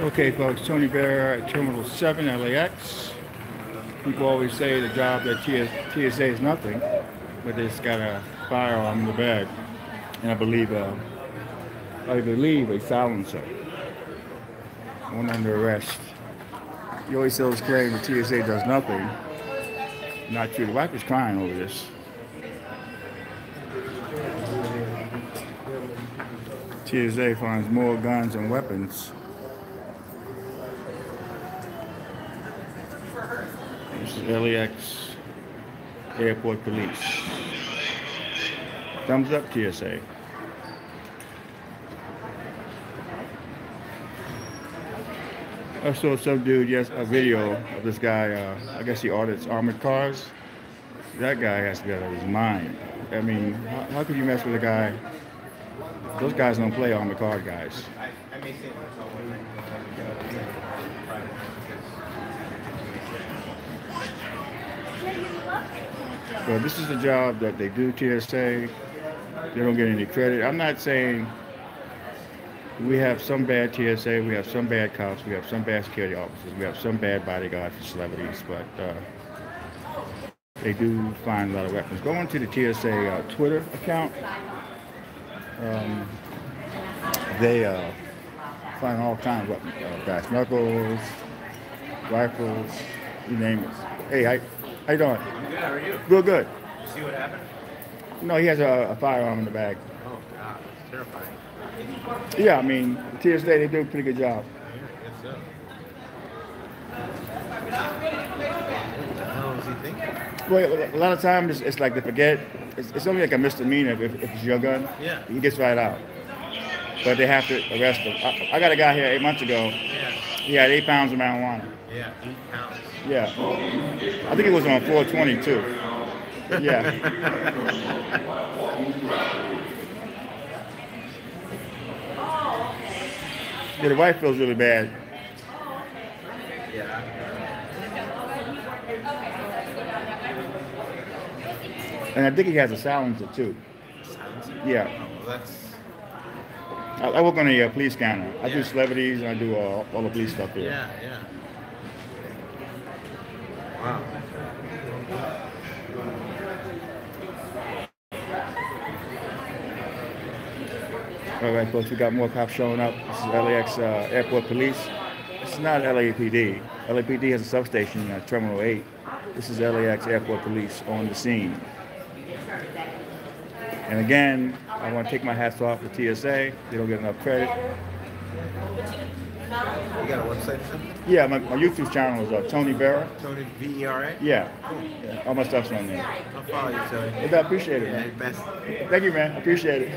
Okay, folks, Tony Bear at Terminal 7, LAX. People always say the job at TSA is nothing, but it's got a firearm in the bag, and I believe a silencer. One under arrest. You always see those claims that TSA does nothing. Not true. The wife is crying over this. TSA finds more guns and weapons. This is LAX Airport Police. Thumbs up, TSA. I saw some dude, a video of this guy. I guess he audits armored cars. That guy has to be out of his mind. I mean, how could you mess with a guy? Those guys don't play armored car guys. So this is the job that they do, TSA. They don't get any credit. I'm not saying we have some bad TSA, we have some bad cops, we have some bad security officers, we have some bad bodyguards for celebrities, but they do find a lot of weapons. Go into the TSA Twitter account. They find all kinds of weapons. Brass knuckles, rifles, you name it. Hey, how you doing? Good, how are you? Good, good. Did you see what happened? No, he has a firearm in the bag. Oh, God, it's terrifying. Yeah, I mean, TSA, they do a pretty good job. Yeah, I guess so. What the hell is he thinking? Well, a lot of times it's like they forget. It's only like a misdemeanor if it's your gun. Yeah. He gets right out. But they have to arrest him. I got a guy here 8 months ago. Yeah. He had 8 pounds of marijuana. Yeah, 8 pounds. Yeah. I think it was on 422. Yeah. Yeah, the wife feels really bad. Yeah. And I think he has a silencer too. Silencer? Yeah. Oh, well, that's... I work on a police scanner. I do Yeah. celebrities and I do all the police stuff here. Yeah, yeah. Wow. All right, folks, we got more cops showing up. This is LAX Airport Police. This is not LAPD. LAPD has a substation at Terminal 8. This is LAX Airport Police on the scene. And again, I want to take my hats off to TSA. They don't get enough credit. You got a website or something? Yeah, my YouTube channel is Tony Vera. Tony, V-E-R-A? Yeah. Cool. Yeah, all my stuff's on there. I'll follow you, Tony. I appreciate it, Yeah, man. you're best. Thank you, man. I appreciate it.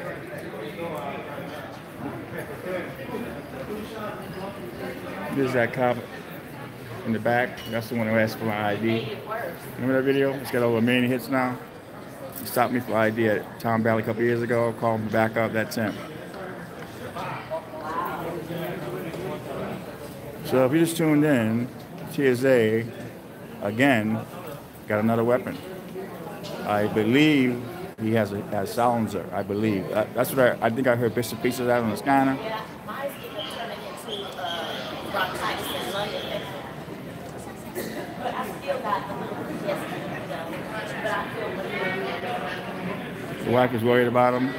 There's that cop in the back. That's the one who asked for my ID. Remember that video? It's got over 1 million hits now. He stopped me for ID at Tom Valley a couple years ago. Called me back up. That's him. So if you just tuned in, TSA, again, got another weapon. I believe he has a silencer, I believe. That's what I think I heard bits and pieces out on the scanner. The wife is worried about him.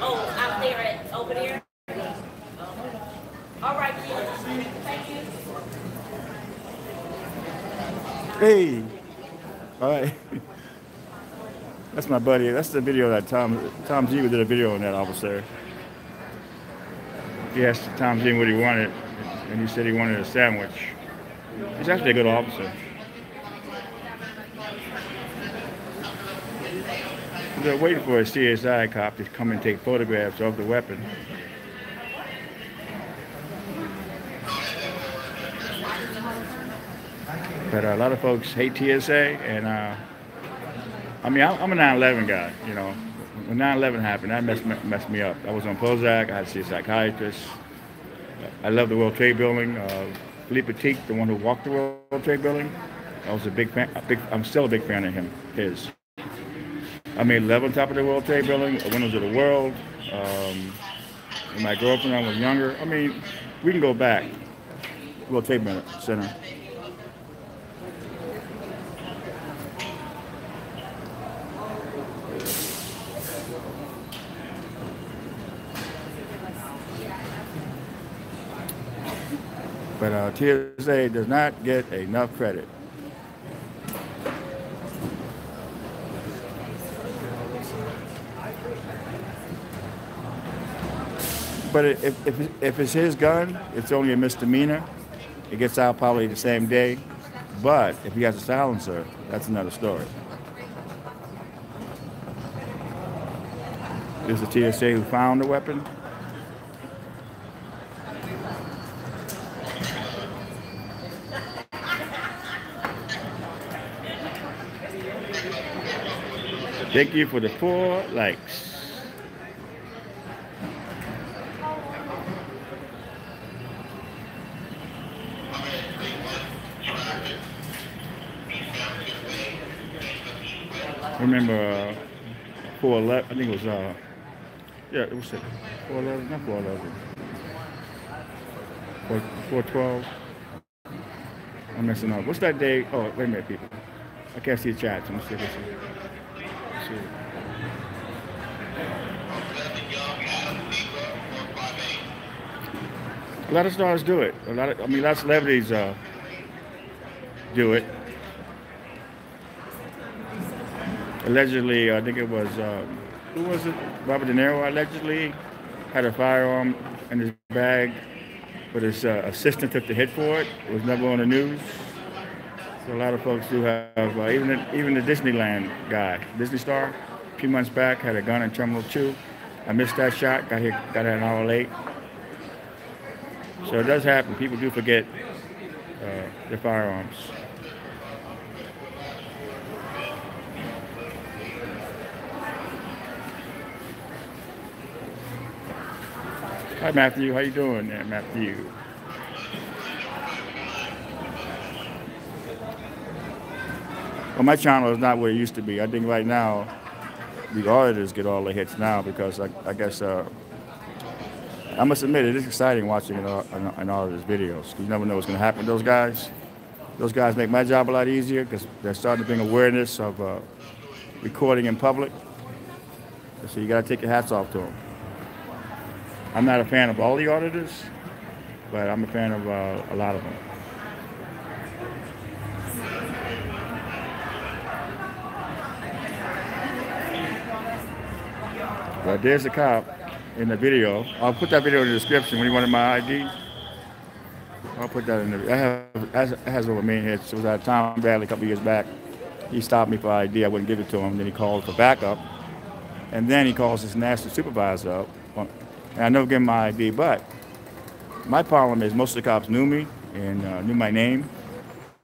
Oh, out there over there. All right, thank you. Hey. All right. That's my buddy. That's the video that Tom G did a video on that officer. He asked Tom G what he wanted, and he said he wanted a sandwich. He's actually a good officer. They're waiting for a CSI cop to come and take photographs of the weapon. But a lot of folks hate TSA, and I mean, I'm a 9/11 guy, you know. When 9/11 happened, that messed me up. I was on Prozac, I had to see a psychiatrist. I love the World Trade Building. Philippe Petit, the one who walked the World Trade Building, I was a big fan. I'm still a big fan of his. I made love on top of the World Trade Building, Windows of the World. When my girlfriend when I was younger. I mean, we can go back. World Trade Center. But TSA does not get enough credit. But if it's his gun, it's only a misdemeanor. It gets out probably the same day. But if he has a silencer, that's another story. This is the TSA who found the weapon. Thank you for the 4 likes. Remember 411, I think it was, yeah, it was 411, not 411. 412. I'm messing up. What's that day? Oh, wait a minute, people. I can't see the chat. Let me see this. Let's see. A lot of stars do it. A lot of celebrities do it. Allegedly, I think it was, who was it? Robert De Niro allegedly had a firearm in his bag, but his assistant took the hit for it. It was never on the news. So a lot of folks do have, even the Disneyland guy, Disney star, a few months back, had a gun in Terminal 2. I missed that shot, got here an hour late. So it does happen. People do forget their firearms. Hi, Matthew. How you doing there, Matthew? Well, my channel is not where it used to be. I think right now, the auditors get all the hits now because I guess, I must admit, it is exciting watching an auditor's videos. You never know what's going to happen to those guys. Those guys make my job a lot easier because they're starting to bring awareness of recording in public. So you got to take your hats off to them. I'm not a fan of all the auditors, but I'm a fan of a lot of them. But there's the cop in the video. I'll put that video in the description when you wanted my ID. I'll put that in there. It has over main hits. It was at Tom Bradley a couple years back. He stopped me for ID. I wouldn't give it to him. Then he called for backup. And then he calls his national supervisor up. And I never gave him my ID, but my problem is most of the cops knew me and knew my name.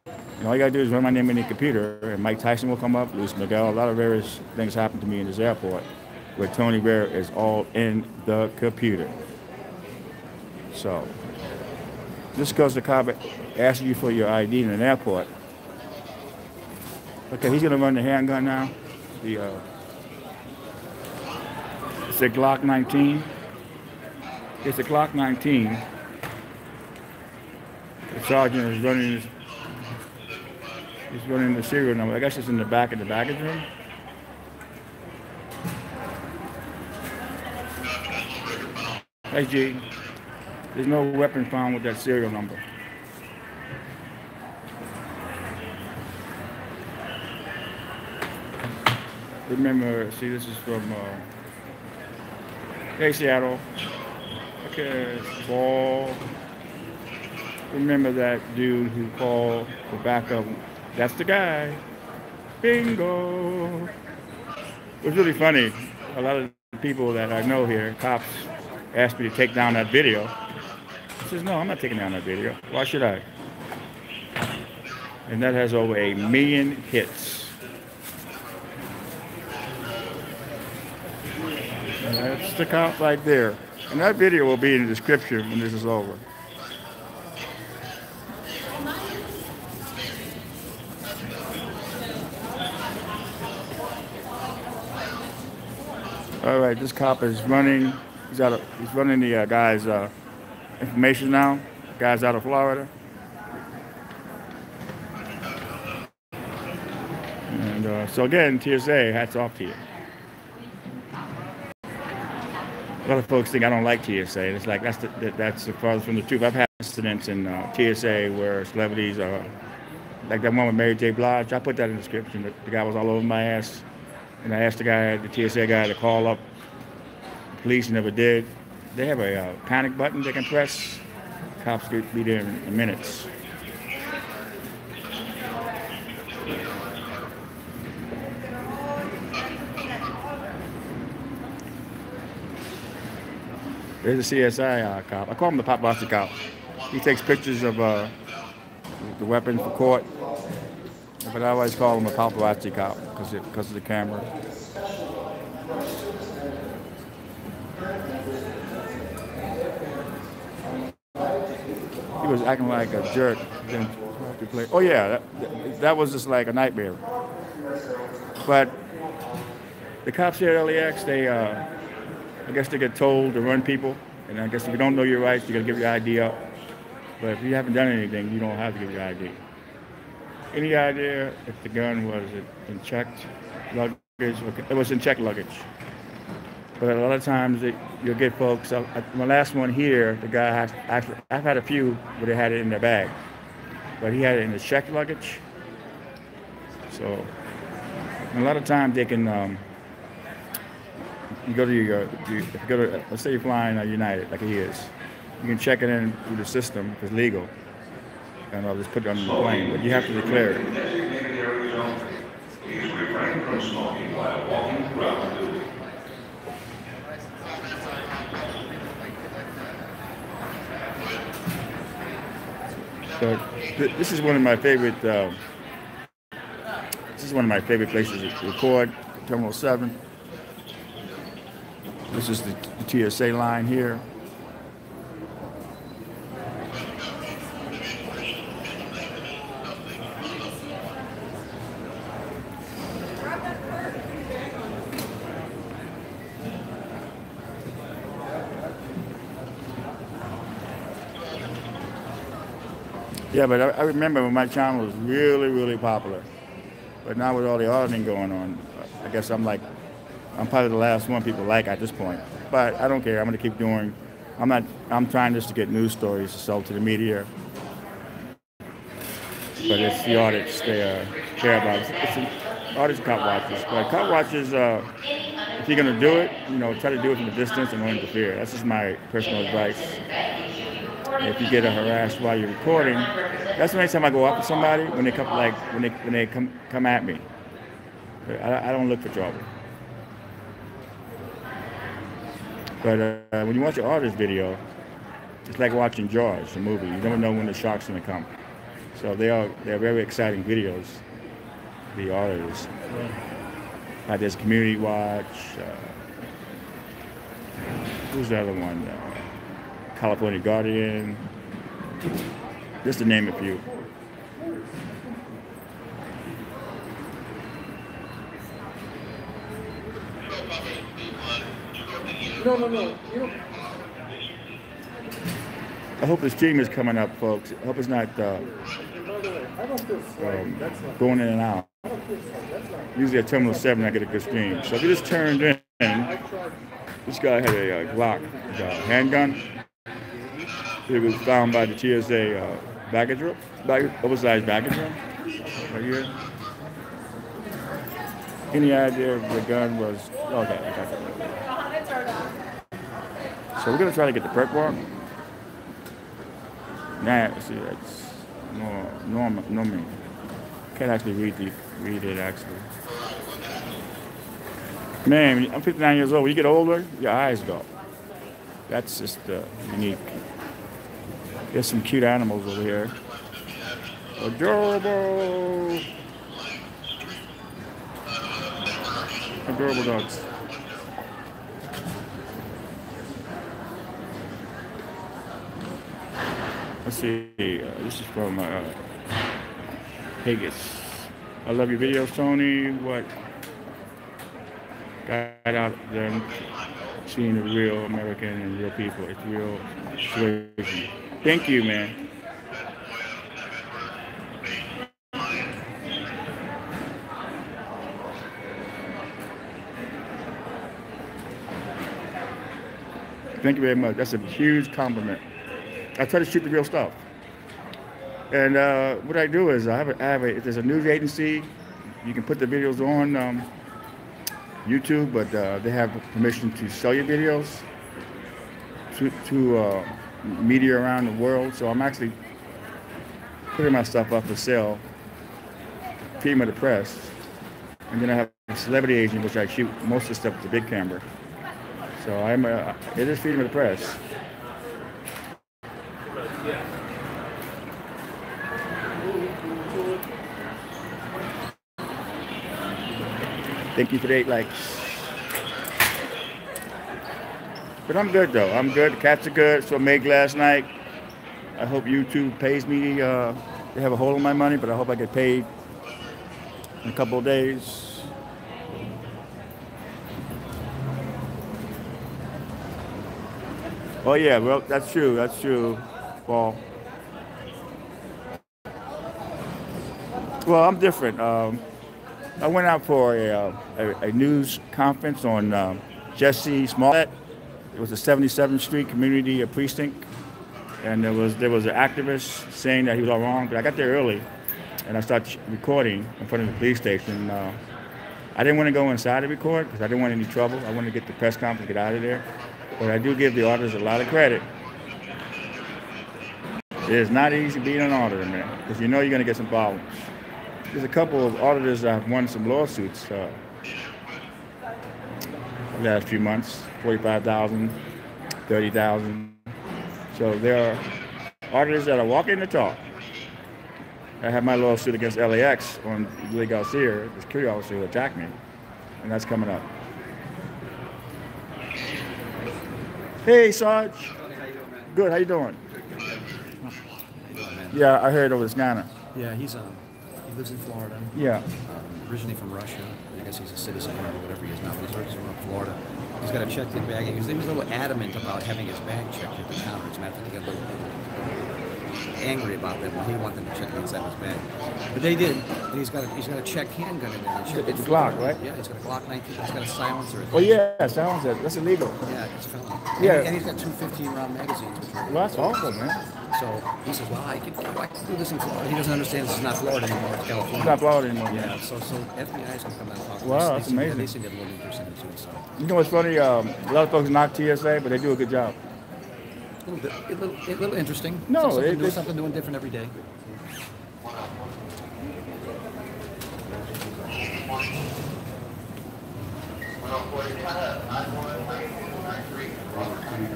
And all you gotta do is run my name in the computer and Mike Tyson will come up, Luis Miguel. A lot of various things happen to me in this airport where Tony Bear is all in the computer. So, just because the cop asks you for your ID in an airport. Okay, he's gonna run the handgun now. It's a Glock 19. It's a Glock 19. The sergeant is running he's running the serial number. I guess it's in the back of the baggage room. Hey G, there's no weapon found with that serial number. Remember, see, this is from hey Seattle. Okay, fall. Remember that dude who called for backup? That's the guy. Bingo. It was really funny. A lot of the people that I know here, cops, asked me to take down that video. I says, no, I'm not taking down that video. Why should I? And that has over 1 million hits. And that's the cop right there. And that video will be in the description when this is over. All right, this cop is running. He's running the guy's information now. Guy's out of Florida. And so again, TSA, hats off to you. A lot of folks think I don't like TSA. It's like that's the farthest from the truth. I've had incidents in TSA where celebrities are like that one with Mary J. Blige. I put that in the description. The guy was all over my ass, and I asked the TSA guy, to call up the police. He never did. They have a panic button they can press. Cops could be there in minutes. There's a CSI cop. I call him the paparazzi cop. He takes pictures of the weapon for court. But I always call him a paparazzi cop because of the camera. He was acting like a jerk. Oh yeah, that was just like a nightmare. But the cops here at LAX, I guess they get told to run people, and I guess if you don't know your rights, you gotta give your ID up. But if you haven't done anything, you don't have to give your ID. Any idea if the gun was in checked luggage? It was in checked luggage. But a lot of times you'll get folks. My last one here, the guy I've had a few where they had it in their bag, but he had it in the checked luggage. So a lot of times they can. You go to let's say you're flying United, like he is. You can check it in through the system if it's legal, and I'll just put it on the plane. But you have to declare it. But this is one of my favorite. This is one of my favorite places to record. Terminal 7. This is the TSA line here. Yeah, but I remember when my channel was really, really popular. But now with all the auditing going on, I guess I'm probably the last one people like at this point. But I don't care. I'm going to keep doing. I'm trying just to get news stories to sell to the media. But it's the audits they care about. It's audits, cop watches. But cop watches, if you're going to do it, try to do it from a distance and don't interfere. That's just my personal advice. If you get harassed while you're recording, that's the next time I go up to somebody when they come at me. I don't look for trouble. But when you watch an artist video, it's like watching Jaws, the movie. You never know when the shark's gonna come. So they're very exciting videos. The artists. There's Community Watch. Who's the other one? California Guardian. Just to name a few. No. I hope the stream is coming up, folks. I hope it's not going in and out. Usually at Terminal 7, I get a good stream. So if you just turned in, this guy had a Glock, handgun. It was found by the TSA baggage room, oversized baggage room, right here. Any idea if the gun was? Okay, I got that. So we're gonna try to get the perk walk. Nah, see, that's normal. Can't actually read it actually. Man, I'm 59 years old. When you get older, your eyes go. That's just unique. There's some cute animals over here. Adorable dogs. Let's see. This is from Vegas. I love your videos, Tony. What got out there and seeing the real American and real people. It's real situation. Thank you, man. Thank you very much. That's a huge compliment. I try to shoot the real stuff. And what I do is if there's a news agency, you can put the videos on YouTube, but they have permission to sell your videos to media around the world. So I'm actually putting my stuff up for sale, freedom of the press. And then I have a celebrity agent, which I shoot most of the stuff with the big camera. So it is freedom of the press. Thank you for the 8 likes. But I'm good though. I'm good. The cats are good. So I made last night. I hope YouTube pays me. They have a hold on my money, but I hope I get paid in a couple of days. Oh yeah, well that's true. That's true, Paul. Well, I'm different. I went out for a news conference on Jesse Smollett. It was the 77th Street Community Precinct, and there was an activist saying that he was all wrong. But I got there early, and I started recording in front of the police station. I didn't want to go inside to record because I didn't want any trouble. I wanted to get the press conference, get out of there. But I do give the auditors a lot of credit. It is not easy being an auditor, man, because you know you're going to get some problems. There's a couple of auditors that have won some lawsuits the last few months, $45,000, $30,000. So there are auditors that are walking the talk. I have my lawsuit against LAX on Lee Garcia, the security officer who attacked me, and that's coming up. Hey, Sarge. Good. How you doing? Yeah, I heard over this Ghana. Yeah, he lives in Florida. Yeah. Originally from Russia. I guess he's a citizen or whatever he is now, but he's originally from Florida. He's got to check the bag. He was a little adamant about having his bag checked at the counter. As a matter of fact, he got a little angry about that. Well, he wanted them to check inside his bag. But they did. And he's got a check handgun in there. It's a Glock, right? Yeah, he's got a Glock 19. He's got a silencer. Oh, yeah, silencer. That's illegal. Yeah, it's felony. Yeah. And he's got 2 15-round magazines. Well, that's awful, man. So he says, well, I can do this in Florida. He doesn't understand this is not Florida anymore, it's California. It's not Florida anymore. Yeah, so FBI is going to come down and talk to us. Wow, that's amazing. They seem to have a little interest in it too. So. You know what's funny? A lot of folks knock TSA, but they do a good job. A little interesting. No, something new and different every day.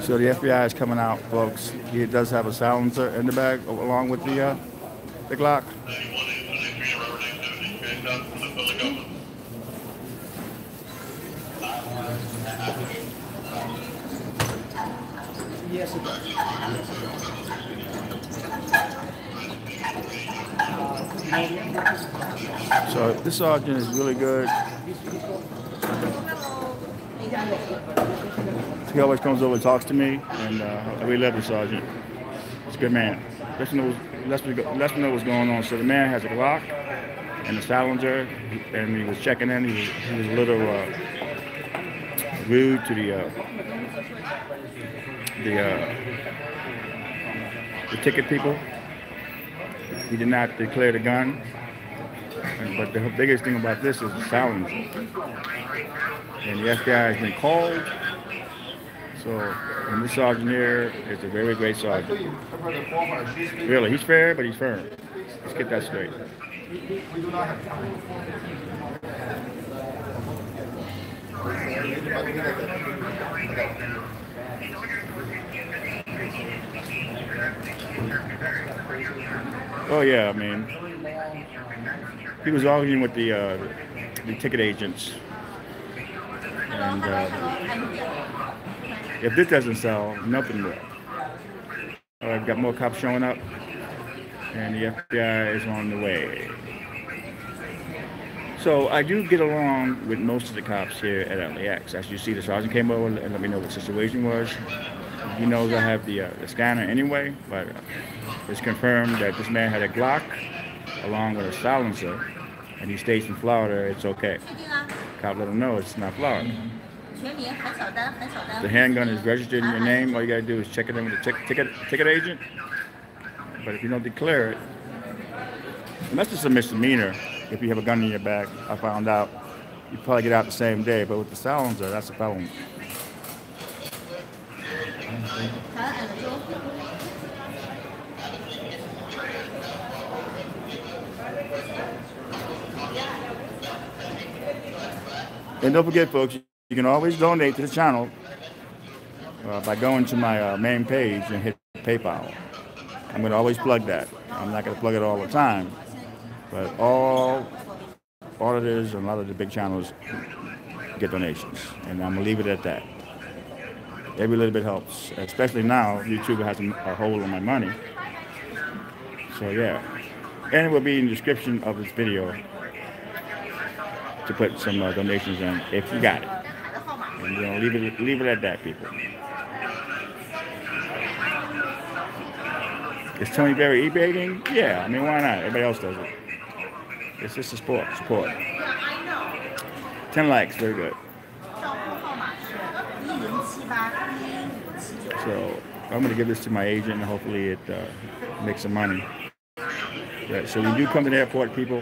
So the FBI is coming out, folks. He does have a silencer in the bag along with the Glock. Yes, it does. So this sergeant is really good. He always comes over and talks to me, and I really love the sergeant. He's a good man. Let's know what's going on. So the man has a Glock and a silencer, and he was checking in. He was a little rude to the ticket people. He did not declare the gun. But the biggest thing about this is the silencer. And the FBI has been called. So, and this sergeant here is a very great sergeant. Really, he's fair, but he's firm. Let's get that straight. Oh yeah, I mean, he was arguing with the ticket agents, and if this doesn't sell, nothing will. All I've got more cops showing up, and the FBI is on the way. So I do get along with most of the cops here at LAX. As you see, the sergeant came over and let me know what the situation was. He knows I have the scanner anyway, but it's confirmed that this man had a Glock along with a silencer, and he stays in Florida. It's okay. Cop let him know it's not Florida. The handgun is registered in your name. All you gotta do is check it in with the ticket agent. But if you don't declare it, and that's just a misdemeanor. If you have a gun in your bag, I found out, you probably get out the same day. But with the silencer, that's a felony. And don't forget, folks, you can always donate to the channel by going to my main page and hit PayPal. I'm going to always plug that. I'm not going to plug it all the time, but all auditors and a lot of the big channels get donations, and I'm going to leave it at that. Every little bit helps, especially now YouTube has a hold on my money. So yeah, and it will be in the description of this video to put some donations in if you got it. And you know, leave it at that, people. Is Tony Berry e-baiting? Yeah, I mean, why not? Everybody else does it. It's just a support. 10 likes, very good. So I'm going to give this to my agent, and hopefully it makes some money. Yeah, so when you do come to the airport, people,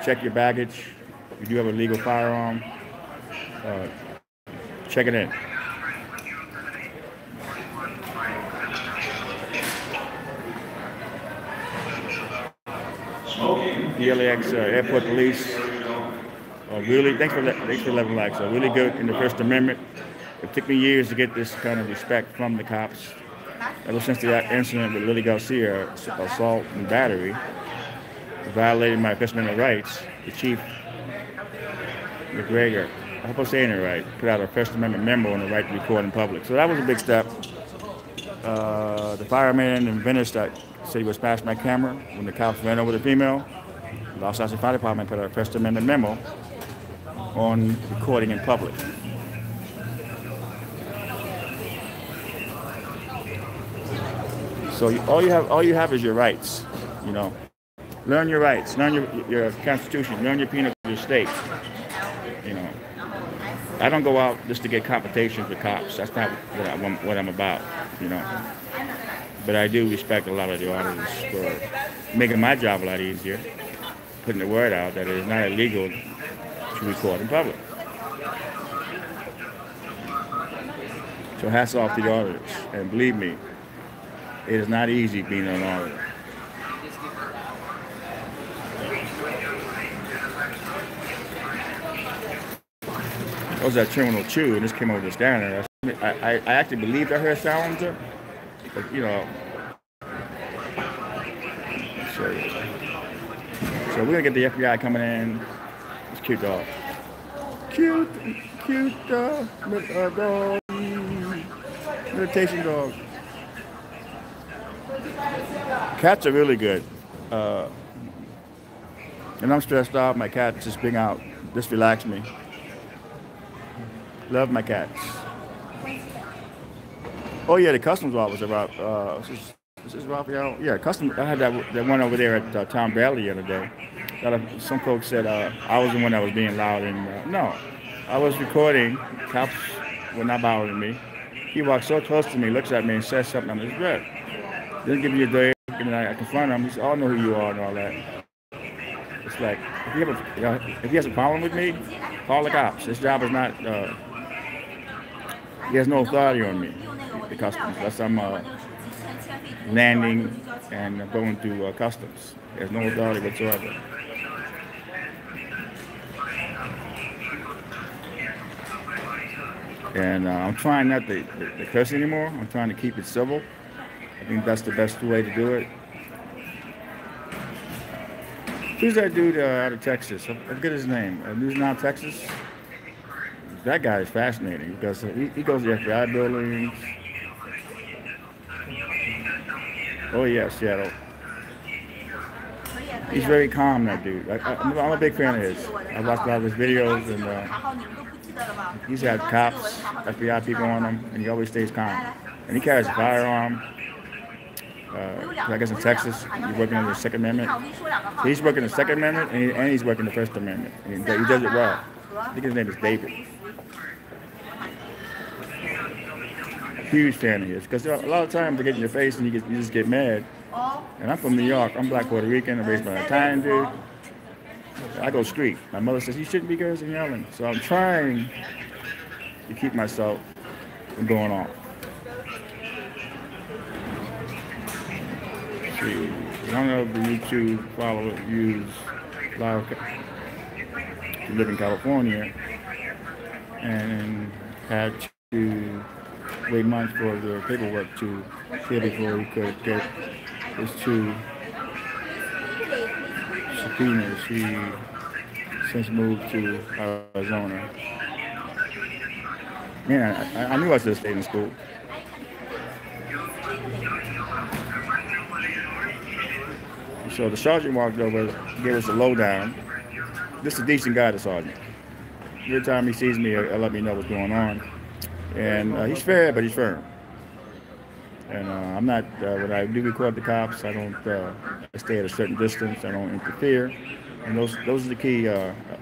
check your baggage. If you do have a legal firearm, check it in. The LAX airport police are really, thanks for 11 likes, are really good in the First Amendment. It took me years to get this kind of respect from the cops. Ever since the incident with Lily Garcia, assault and battery, violating my First Amendment rights, the chief, McGregor, I hope I'm saying it right, put out a First Amendment memo on the right to record in public. So that was a big step. The fireman and Venice that said he was past my camera when the cops ran over the female, the Los Angeles Fire Department put out a First Amendment memo on recording in public. So all you have is your rights, you know. Learn your rights, learn your constitution, learn your penal code of your state. You know, I don't go out just to get confrontations with cops. That's not what I'm about, you know. But I do respect a lot of the auditors for making my job a lot easier, putting the word out that it is not illegal to record in public. So hats off to the auditors, and believe me, it is not easy being an auditor. I was at Terminal 2 and this came over the scanner. I actually believed I heard silencer, but you know. So we're gonna get the FBI coming in. It's cute dog. Cute dog. Meditation dog. Cats are really good. And I'm stressed out. My cat's just being out. Just relax me. Love my cats. Oh yeah, the customs officer, this is Raphael. Yeah, I had that one over there at Tom Bradley the other day. Some folks said I was the one that was being loud, and no, I was recording. Cops were not bothering me. He walked so close to me, looks at me, and says something on his breath. Didn't give me a day, and I confront him. He said, "Oh, I know who you are," and all that. It's like if he has a problem with me, call the cops. His job is not. He has no authority on me, the customs, unless I'm landing and going through customs. There's no authority whatsoever. And I'm trying not to curse anymore. I'm trying to keep it civil. I think that's the best way to do it. Who's that dude out of Texas? I forget his name. News Now, Texas. That guy is fascinating because he goes to the FBI buildings. Oh yeah, Seattle. He's very calm, that dude. I'm a big fan of his. I watched a lot of his videos, and he's had cops, FBI people on him, and he always stays calm. And he carries a firearm. I guess in Texas, he's working on the Second Amendment. So he's working the Second Amendment, and he's working the First Amendment. And he does it well. I think his name is David. Huge fan of his, because a lot of times they get in your face and you just get mad. And I'm from New York. I'm black Puerto Rican. I'm raised by an Italian dude. I go street. My mother says you shouldn't be cursing and yelling. So I'm trying to keep myself from going off. See, one of the YouTube followers used live to live in California and had to wait months for the paperwork to clear before he could get his 2 subpoenas. He since moved to Arizona. Man, I knew I should have stayed in school. So the sergeant walked over, gave us a lowdown. This is a decent guy, the sergeant. Every time he sees me, he'll let me know what's going on. And he's fair, but he's firm. And I'm not, when I do record the cops, I don't I stay at a certain distance. I don't interfere. And those are the key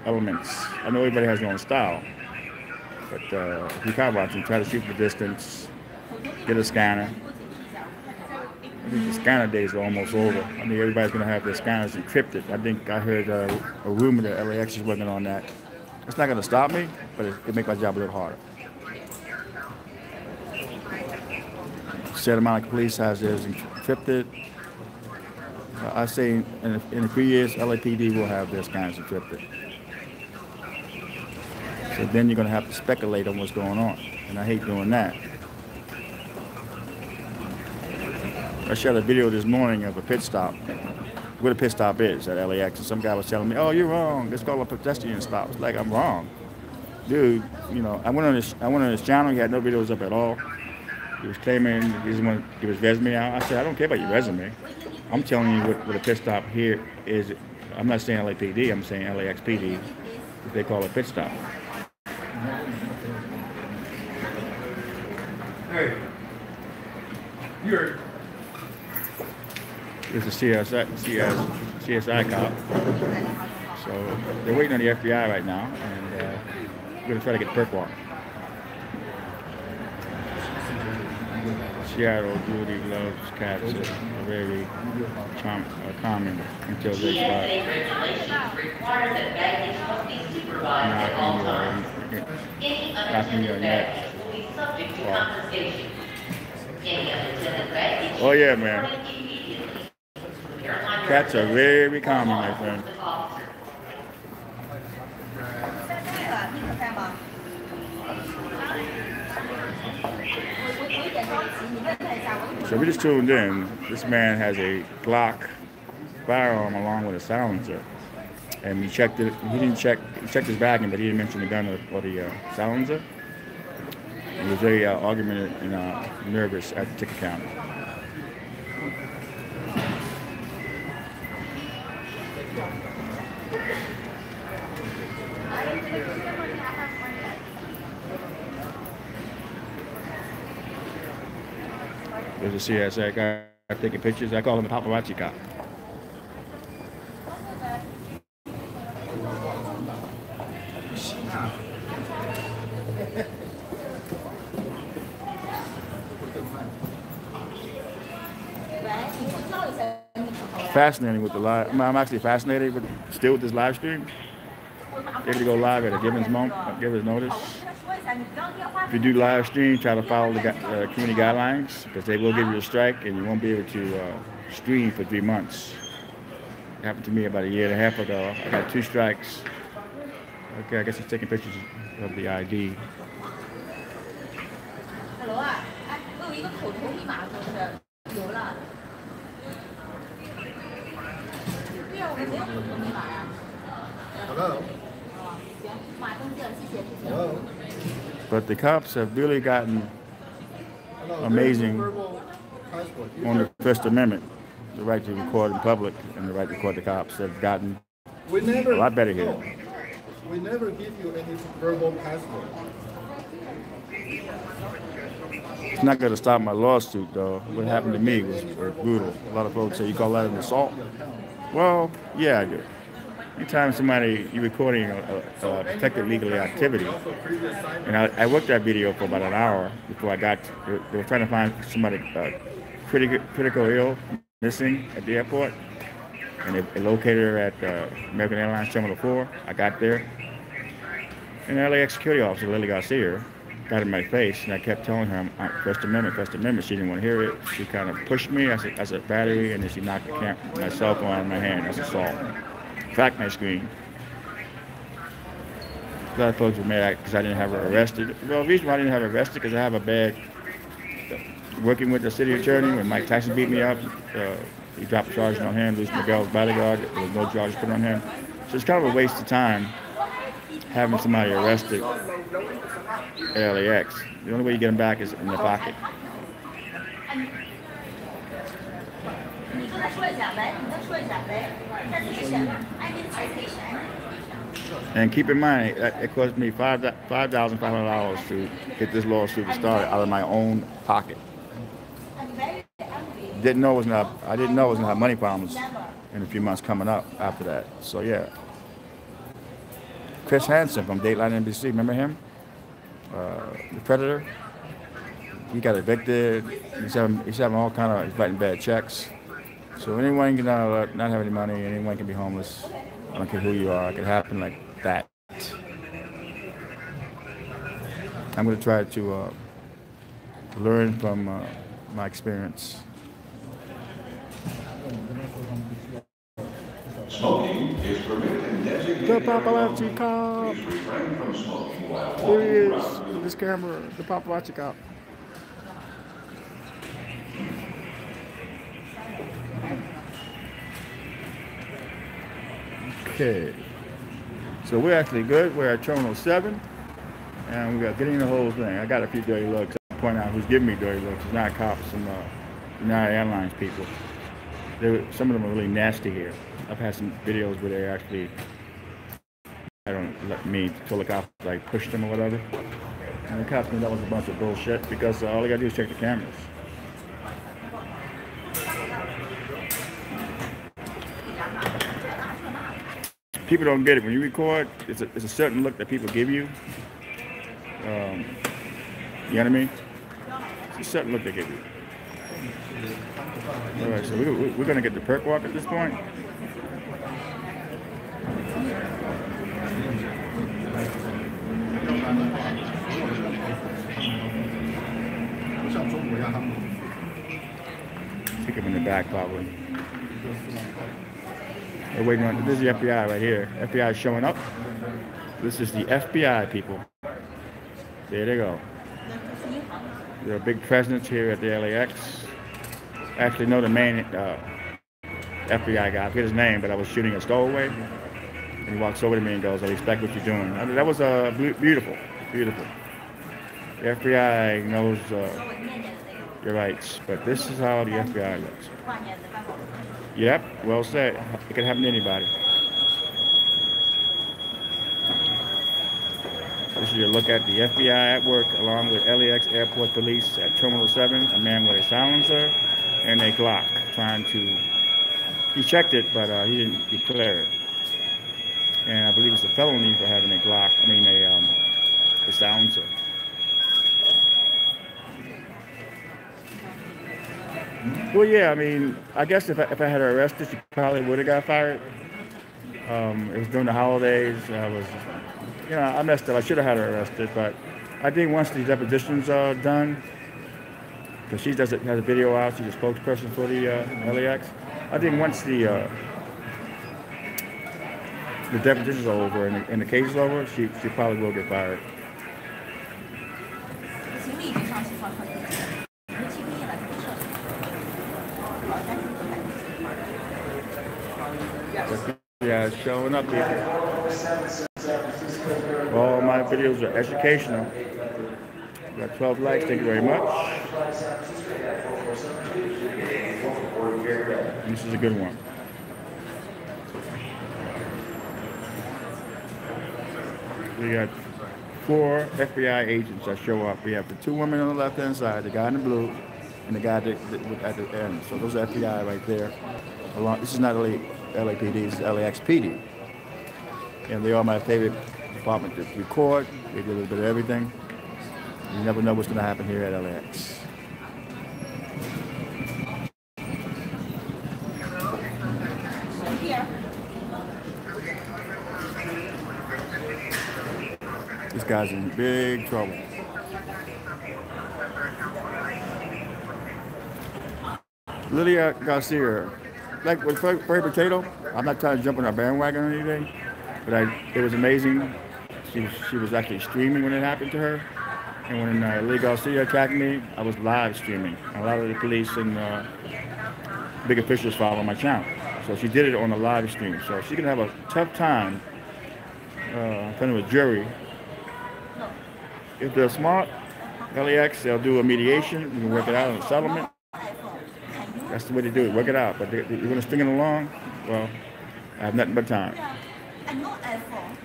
elements. I know everybody has their own style. But if you cop watch them, try to shoot from a distance, get a scanner. I think the scanner days are almost over. I mean, everybody's going to have their scanners encrypted. I think I heard a rumor that LAX is working on that. It's not going to stop me, but it make my job a little harder. Santa Monica Police has theirs encrypted. I say in a few years, LAPD will have their scanners encrypted. So then you're going to have to speculate on what's going on, and I hate doing that. I shot a video this morning of a pit stop, where the pit stop is at LAX, and some guy was telling me, "Oh, you're wrong. It's called a pedestrian stop." It's like I'm wrong, dude. You know, I went on his channel. He had no videos up at all. He was claiming he doesn't want to give his resume out. I said, I don't care about your resume. I'm telling you what a pit stop here is. I'm not saying LAPD. I'm saying laxpd. They call it a pit stop. Hey, you're. It's a CSI cop. So they're waiting on the FBI right now, and we're going to try to get the perk walk. Seattle duty loves cats are very common until they start knocking your neck. Wow. Oh yeah, man. Cats are very common, my friend. So we just tuned in. This man has a Glock firearm along with a silencer, and he checked it. He checked his bagging, but he didn't mention the gun or the silencer. He was very argumentative and nervous at the ticket counter. There's a CSA guy taking pictures. I call him a paparazzi cop. Fascinating with the live. I'm actually fascinated still with this live stream. Able to go live at a given notice. If you do live stream, try to follow the community guidelines, because they will give you a strike and you won't be able to stream for 3 months. It happened to me about a year and a half ago. I got 2 strikes. Okay, I guess he's taking pictures of the ID. Hello. Hello. But the cops have really gotten amazing passport. on the First Amendment, the right to record in public and the right to record the cops, have gotten We never, a lot better here. no, we never give you any verbal passport. It's not going to stop my lawsuit, though. What happened to me was brutal. A lot of folks say, you call that an assault? Well, yeah, I do. Anytime you're recording a protected legal activity, and I worked that video for about an hour before I got, they were trying to find somebody critical ill, missing at the airport, and they located her at American Airlines Terminal 4. I got there, and the LAX security officer, Lily Garcia, got in my face, and I kept telling her, First Amendment, First Amendment. She didn't want to hear it. She kind of pushed me. I said, battery, and then she knocked my cell phone out of my hand. That's assault. Cracked my screen. A lot of folks were mad because I didn't have her arrested. Well, the reason why I didn't have her arrested because I have a bad, working with the city attorney, when Mike Tyson beat me up, he dropped charges on him, Luis Miguel's bodyguard. There was no charges put on him. So it's kind of a waste of time having somebody arrested at LAX. The only way you get them back is in their pocket. And keep in mind, it cost me $5,500 to get this lawsuit started out of my own pocket. I didn't know it was gonna have money problems in a few months coming up after that. So yeah. Chris Hansen from Dateline NBC, remember him? The Predator. He got evicted. He's having all kind of, he's writing bad checks. So anyone can not have any money. Anyone can be homeless. I don't care who you are. It can happen like that. I'm going to try to learn from my experience. Smoking is permitted in designated The paparazzi cop. Please refrain from smoking while Here he walking is around with this camera. The paparazzi cop. Okay. So we're actually good. We're at Terminal 7. And we got getting the whole thing. I got a few dirty looks. I point out who's giving me dirty looks. It's not cops, some United Airlines people. Some of them are really nasty here. I've had some videos where they actually, I don't let me tell the cops, like push them or whatever. And the cops knew that was a bunch of bullshit because all they gotta do is check the cameras. People don't get it. When you record, it's a certain look that people give you. You know what I mean? It's a certain look they give you. All right, so we're going to get the perk walk at this point. Pick him in the back, probably. They're waiting on, this is the FBI right here. FBI is showing up. This is the FBI, people. There they go. They're a big presence here at the LAX. I actually know the main FBI guy. I forget his name, but I was shooting a stowaway. And he walks over to me and goes, I respect what you're doing. That was beautiful, beautiful. The FBI knows your rights, but this is how the FBI looks. Yep, well said. It can happen to anybody. This is your look at the FBI at work, along with LAX Airport Police at Terminal 7. A man with a silencer and a Glock trying to, he checked it, but he didn't declare it. And I believe it's a felony for having a Glock, a silencer. Well, yeah, I mean, I guess if I had her arrested, she probably would have got fired. It was during the holidays. I messed up. I should have had her arrested, but I think once the depositions are done, because she has a video out, she's a spokesperson for the LAX. I think once the depositions are over and the case is over, she probably will get fired. Yeah, it's showing up here. All my videos are educational. Got 12 likes, thank you very much. This is a good one. We got 4 FBI agents that show up. We have the 2 women on the left-hand side, the guy in the blue, and the guy at the end. So those are FBI right there. This is not LAPD, this is laxpd. And they are my favorite department to record. They do a little bit of everything. You never know what's going to happen here at LAX. This guy's in big trouble. Lydia Garcia, like with Furry Potato, I'm not trying to jump on her bandwagon or anything, but it was amazing. She was actually streaming when it happened to her. And when Lydia Garcia attacked me, I was live streaming. A lot of the police and big officials follow my channel. So she did it on a live stream. So she can have a tough time in front of a jury. If they're smart, LAX, they'll do a mediation. We can work it out in a settlement. That's the way to do it. Work it out. But you're going to string it along? Well, I have nothing but time. I know iPhone.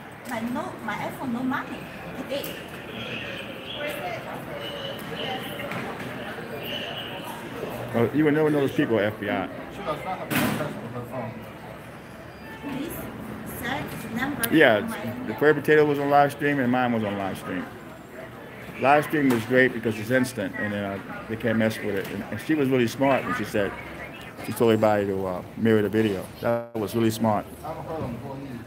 My iPhone no money today. Well, you will never know those people at FBI. She does not have access to her phone. Please search number. Yeah, the Furry Potato was on live stream and mine was on live stream. Live stream was great because it's instant and they can't mess with it. And she was really smart when she told everybody to mirror the video. That was really smart. I'm her employee.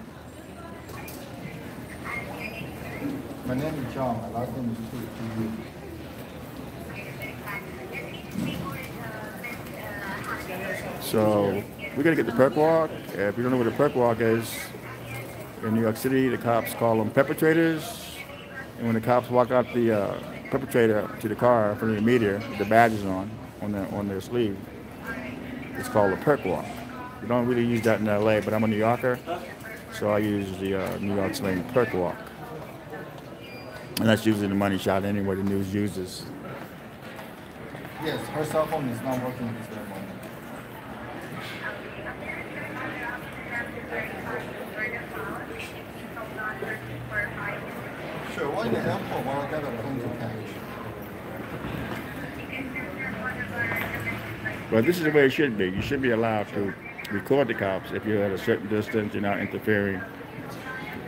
My name is John. My last name is Tu. So we're gonna get the perp walk. If you don't know what a perp walk is, in New York City, the cops call them perpetrators. And when the cops walk out the perpetrator to the car in front of the media, the badge is on their sleeve. It's called a perp walk. We don't really use that in LA, but I'm a New Yorker, so I use the New York slang perp walk. And that's usually the money shot anyway the news uses. Yes, her cell phone is not working at this very moment. Sure, while in the airport, while I got a phone to catch. But this is the way it should be. You should be allowed to record the cops if you're at a certain distance, you're not interfering.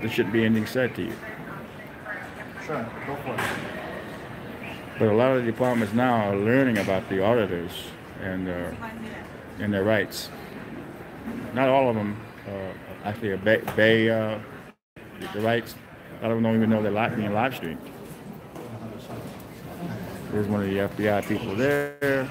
There shouldn't be anything said to you. Sure, go for it. But a lot of the departments now are learning about the auditors and their rights. Not all of them actually obey the rights. A lot of them don't even know they're being live streamed. There's one of the FBI people there.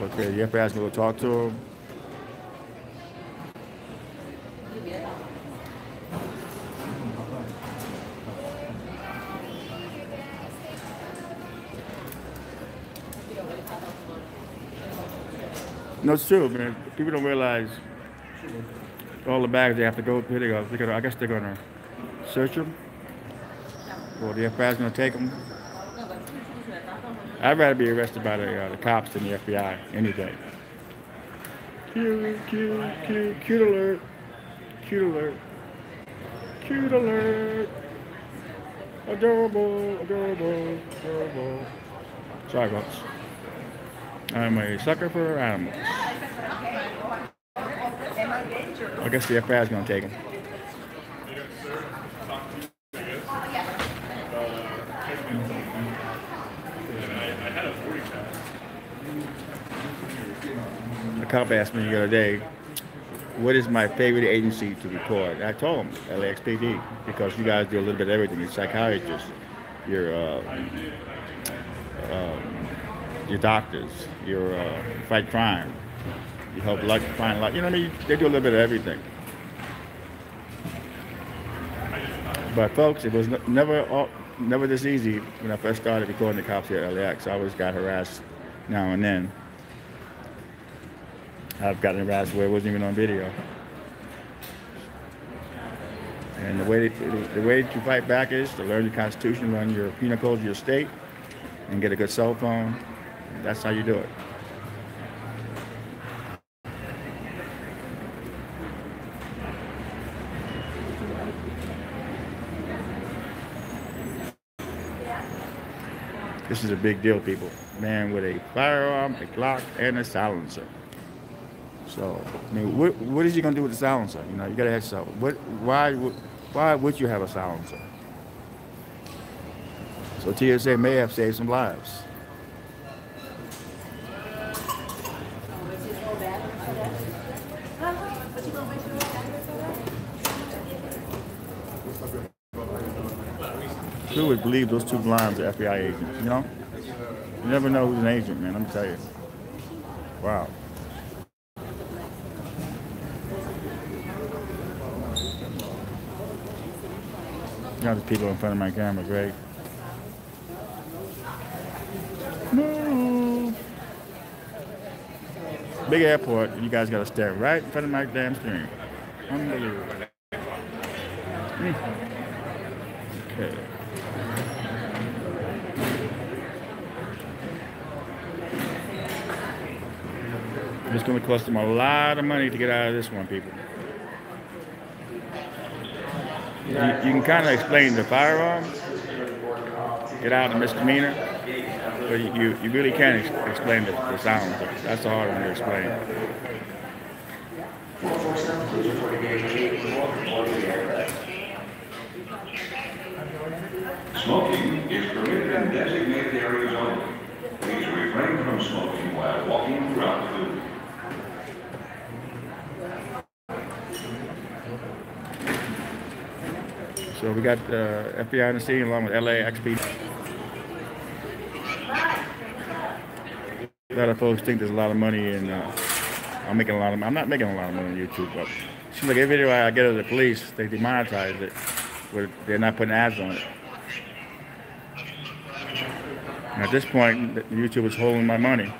Okay, the FBI's gonna go talk to him. No, it's true, man. People don't realize all the bags they have to go. Here they go. I guess they're gonna search them. Well, the FBI's gonna take them. I'd rather be arrested by the cops than the FBI any day. Cute alert. Cute alert. Cute alert. Adorable. Sorry, folks. I'm a sucker for animals. I guess the FBI is going to take him. A cop asked me the other day, what is my favorite agency to report? I told him, laxpd, because you guys do a little bit of everything. You're psychiatrists, you're doctors, you fight crime, you help find luck. You know what I mean? They do a little bit of everything. But folks, it was never this easy when I first started recording the cops here at LAX. I always got harassed now and then. I've gotten harassed where it wasn't even on video. And the way to fight back is to learn your Constitution, learn your penal code of your state, and get a good cell phone. That's how you do it. This is a big deal, people. Man with a firearm, a Glock, and a silencer. So, I mean, what is he gonna do with the silencer? You know, you gotta ask yourself, why would you have a silencer? So TSA may have saved some lives. Who would believe those two blinds are FBI agents, you know? You never know who's an agent, man, let me tell you. Wow. Now there's people in front of my camera, great. No. Big airport, you guys gotta stare right in front of my damn screen. Unbelievable. Okay. It's gonna cost them a lot of money to get out of this one, people. You can kind of explain the firearm, get out of misdemeanor, but you really can't explain the sound. That's the hard one to explain. Smoking is permitted in designated areas only. Please refrain from smoking while walking throughout the building. So we got FBI on the scene along with laxpd. A lot of folks think there's a lot of money in. I'm making a lot of. I'm not making a lot of money on YouTube, but it seems like every video I get of the police, they demonetize it, but they're not putting ads on it. And at this point, YouTube is holding my money.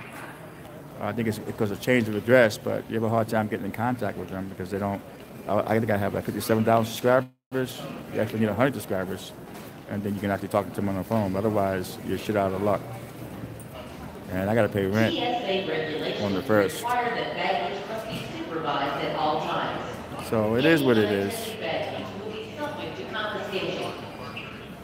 I think it's because of change of address, but you have a hard time getting in contact with them because they don't. I think I have like 57,000 subscribers. You actually need 100 subscribers, and then you can actually talk to them on the phone. Otherwise, you're shit out of luck. And I got to pay rent on the 1st. So it is what it is.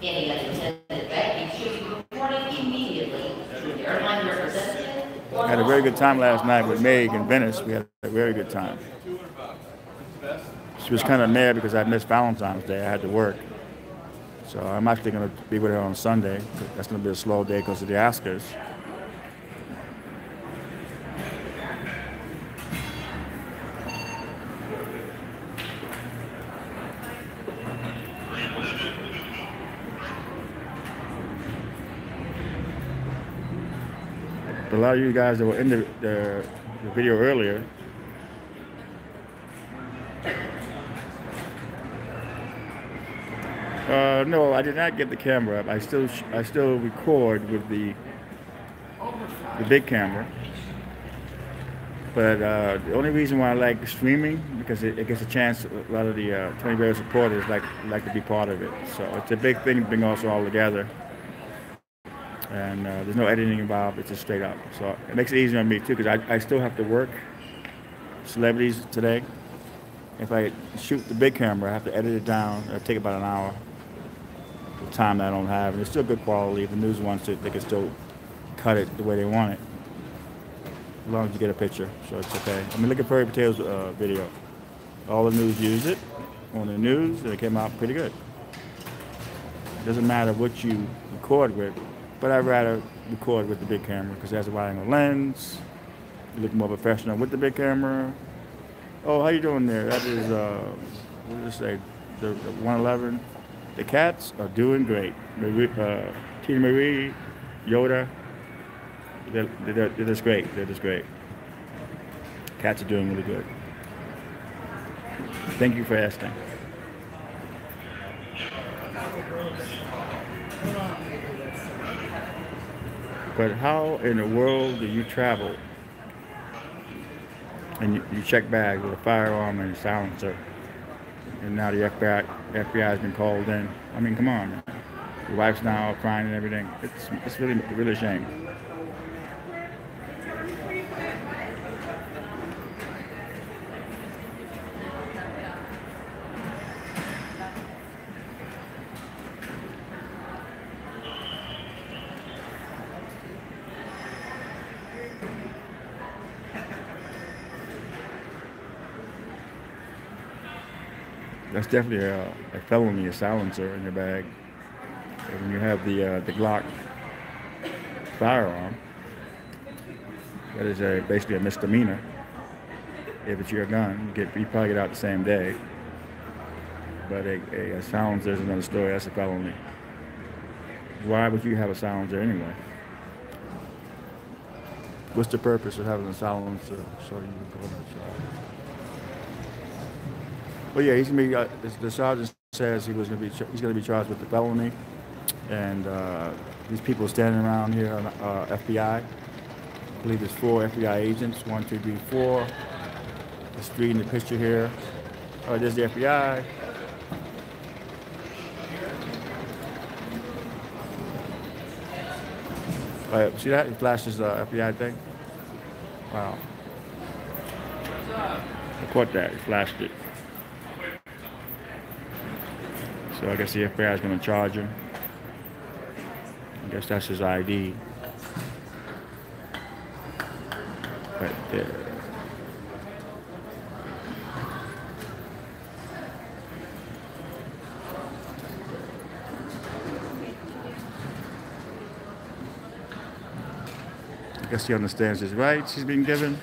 Any unattended baggage should be reported immediately to the airline representative. I had a very good time last night with Meg in Venice. We had a very good time. She was kind of mad because I missed Valentine's Day. I had to work. So I'm actually going to be with her on Sunday. That's going to be a slow day because of the Oscars. But a lot of you guys that were in the video earlier, no, I did not get the camera up. I still record with the big camera. But the only reason why I like streaming because it gets a chance. A lot of the 20 various supporters like to be part of it. So it's a big thing to bring us all together. And there's no editing involved. It's just straight up. So it makes it easier on me too because I still have to work celebrities today. If I shoot the big camera, I have to edit it down. It'll take about an hour. The time I don't have, and it's still good quality. The news wants it, they can still cut it the way they want it, as long as you get a picture, so it's okay. I mean, look at Furry Potatoes video. All the news used it on the news, and it came out pretty good. It doesn't matter what you record with, but I'd rather record with the big camera because it has a wide angle lens. You look more professional with the big camera. Oh, how you doing there? That is, what did it say? The 111. The cats are doing great. Tina Marie, Yoda, they're just great. They're just great. Cats are doing really good. Thank you for asking. But how in the world do you travel and you check bags with a firearm and a silencer, and now the FBI has been called in? I mean, come on, man. Your wife's now crying and everything. It's really a shame. That's definitely a felony, a silencer in your bag. And when you have the Glock firearm, that is basically a misdemeanor. If it's your gun, you probably get out the same day. But a silencer is another story. That's a felony. Why would you have a silencer anyway? What's the purpose of having a silencer? So you can go outside. Well, yeah, he's gonna be. The sergeant says he's gonna be charged with the felony, and these people standing around here on FBI. I believe there's 4 FBI agents. 1, 2, 3, 4. There's 3 in the picture here. Oh, there's the FBI. See that? He flashes the FBI thing. Wow. I caught that. He flashed it. So I guess the FBI is going to charge him. I guess that's his ID. Right there. I guess he understands his rights he's been given.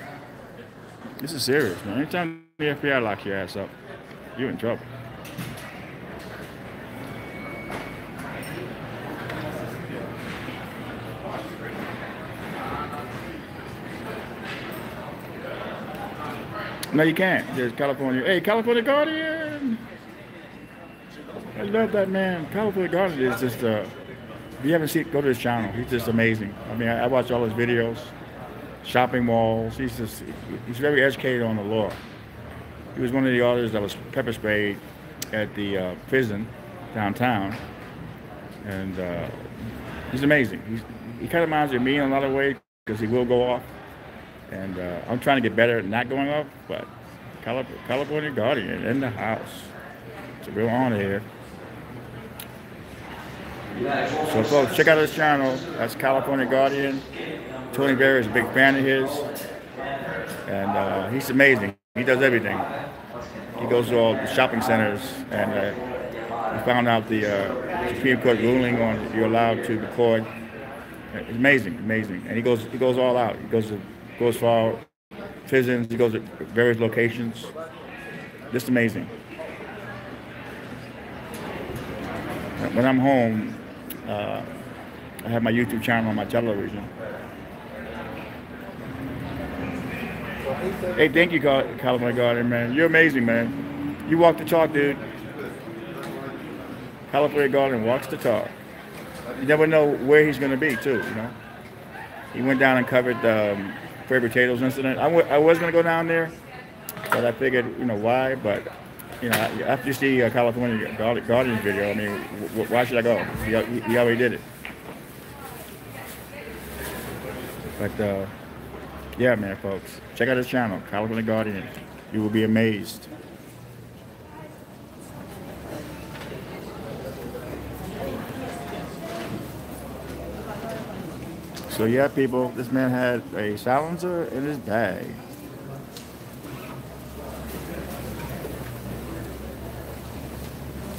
This is serious, man. Anytime the FBI locks your ass up, you're in trouble. No, you can't. There's California. Hey, California Guardian! I love that man. California Guardian is just, if you haven't seen, go to his channel. He's just amazing. I mean, I watch all his videos, shopping malls. He's very educated on the law. He was one of the authors that was pepper sprayed at the prison downtown. And he's amazing. He kind of reminds me of me in a lot of ways because he will go off. And I'm trying to get better at not going off, but California Guardian in the house. It's a real honor here. So folks, check out his channel. That's California Guardian. Tony Berry is a big fan of his. And he's amazing. He does everything. He goes to all the shopping centers, and he found out the Supreme Court ruling on you're allowed to record. It's amazing, amazing. And he goes all out. He goes for prisons. He goes to various locations. Just amazing. When I'm home, I have my YouTube channel on my television. Hey, thank you, California Guardian, man. You're amazing, man. You walk the talk, dude. California Guardian walks the talk. You never know where he's going to be, too, you know. He went down and covered the Free Potatoes incident. I was going to go down there, but I figured, you know, why? But, you know, after you see California Guardian's video, I mean, why should I go? He already did it. But, yeah, man, folks. Check out his channel, California Guardian. You will be amazed. So yeah, people, this man had a silencer in his bag.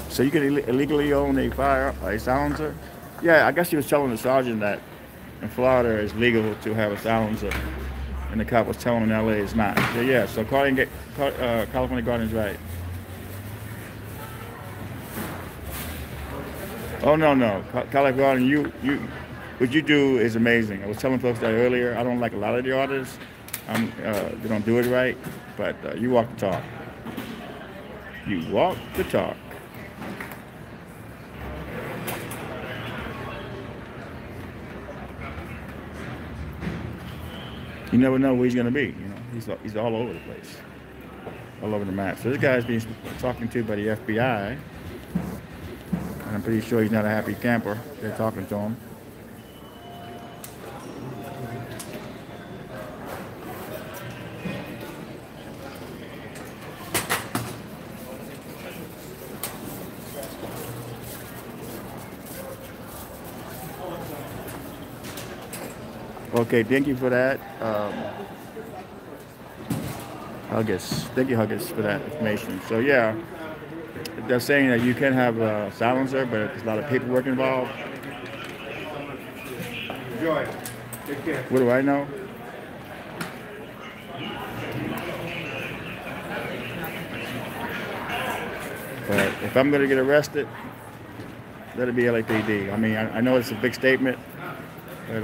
So you can illegally own a silencer? Yeah, I guess he was telling the sergeant that in Florida it's legal to have a silencer, and the cop was telling him in LA it's not. So yeah, so California Guardian's right. Oh no, California Guardian, what you do is amazing. I was telling folks that earlier. I don't like a lot of the artists. They don't do it right, but you walk the talk. You walk the talk. You never know where he's going to be. You know, he's all over the place, all over the map. So this guy's being talking to by the FBI, and I'm pretty sure he's not a happy camper. They're talking to him. Okay, thank you for that. Huggis. Thank you, Huggis, for that information. So yeah, they're saying that you can have a silencer, but there's a lot of paperwork involved. Enjoy. Take care. What do I know? But if I'm going to get arrested, let it be LAPD. I mean, I know it's a big statement, but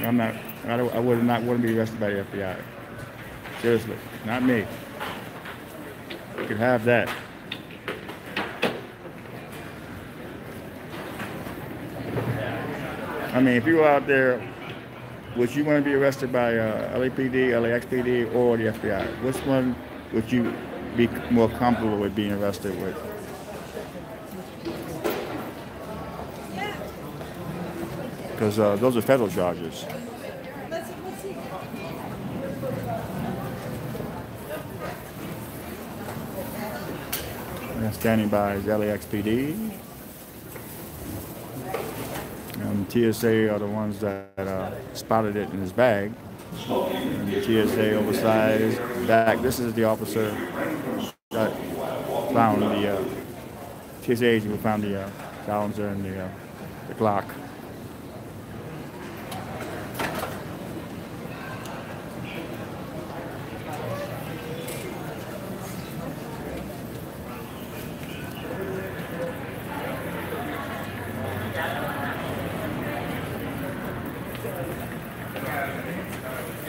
I'm not. I would not want to be arrested by the FBI. Seriously, not me. You can have that. I mean, if you go out there, would you want to be arrested by LAPD, LAXPD, or the FBI? Which one would you be more comfortable with being arrested with? Because those are federal charges. And standing by is LAXPD. And TSA are the ones that spotted it in his bag. And the TSA oversized bag. This is the officer that found the TSA agent who found the silencer and the Glock.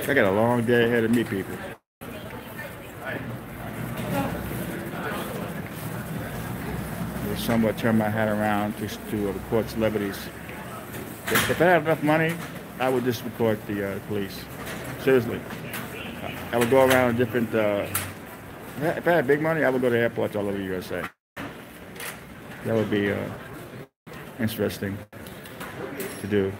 I got a long day ahead of me, people. I'll somewhat turn my hat around to report celebrities. If I had enough money, I would just report the police. Seriously. I would go around different, if I had big money, I would go to airports all over the USA. That would be interesting to do.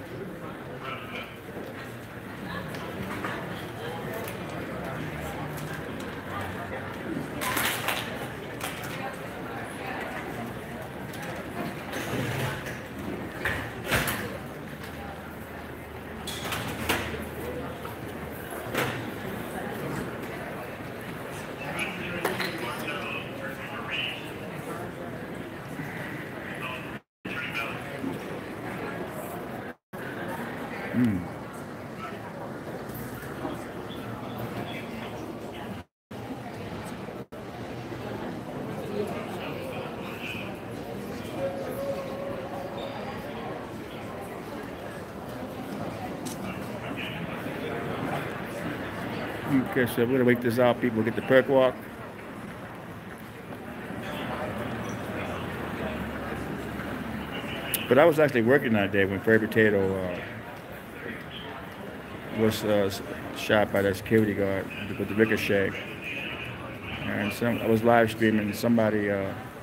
Okay, so we're gonna wait this out. People get the perk walk. But I was actually working that day when Fred Potato was shot by that security guard with the ricochet. And I was live streaming, and somebody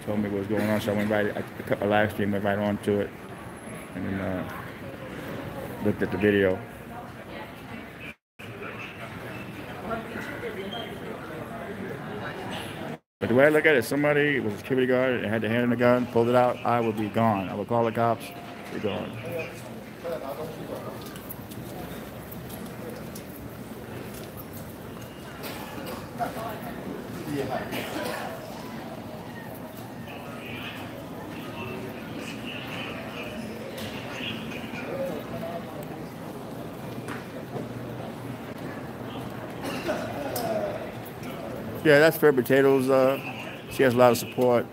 told me what was going on, so I went right. I cut my live stream, went right on to it, and then looked at the video. But the way I look at it, somebody was a security guard and had their hand in the gun, pulled it out, I would be gone. I would call the cops, be gone. Yeah, that's Fair Potatoes. She has a lot of support.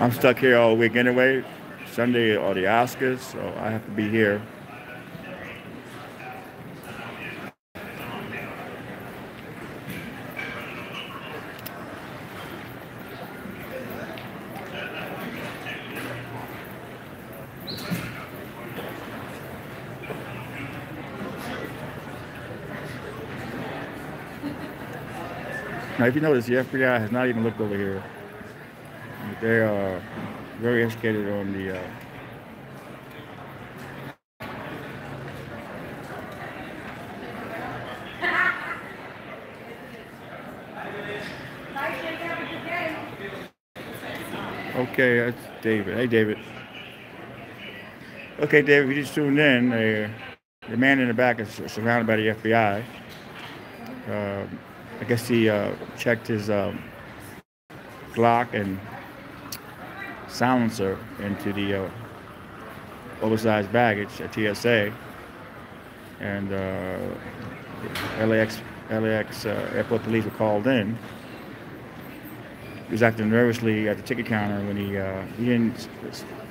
I'm stuck here all week anyway. Sunday are the Oscars, so I have to be here. Now, if you notice, the FBI has not even looked over here. They are very educated on the Okay, that's David. Hey, David. Okay, David, we just tuned in. The man in the back is surrounded by the FBI. I guess he checked his Glock and silencer into the oversized baggage at TSA, and LAX airport police were called in. He was acting nervously at the ticket counter when he didn't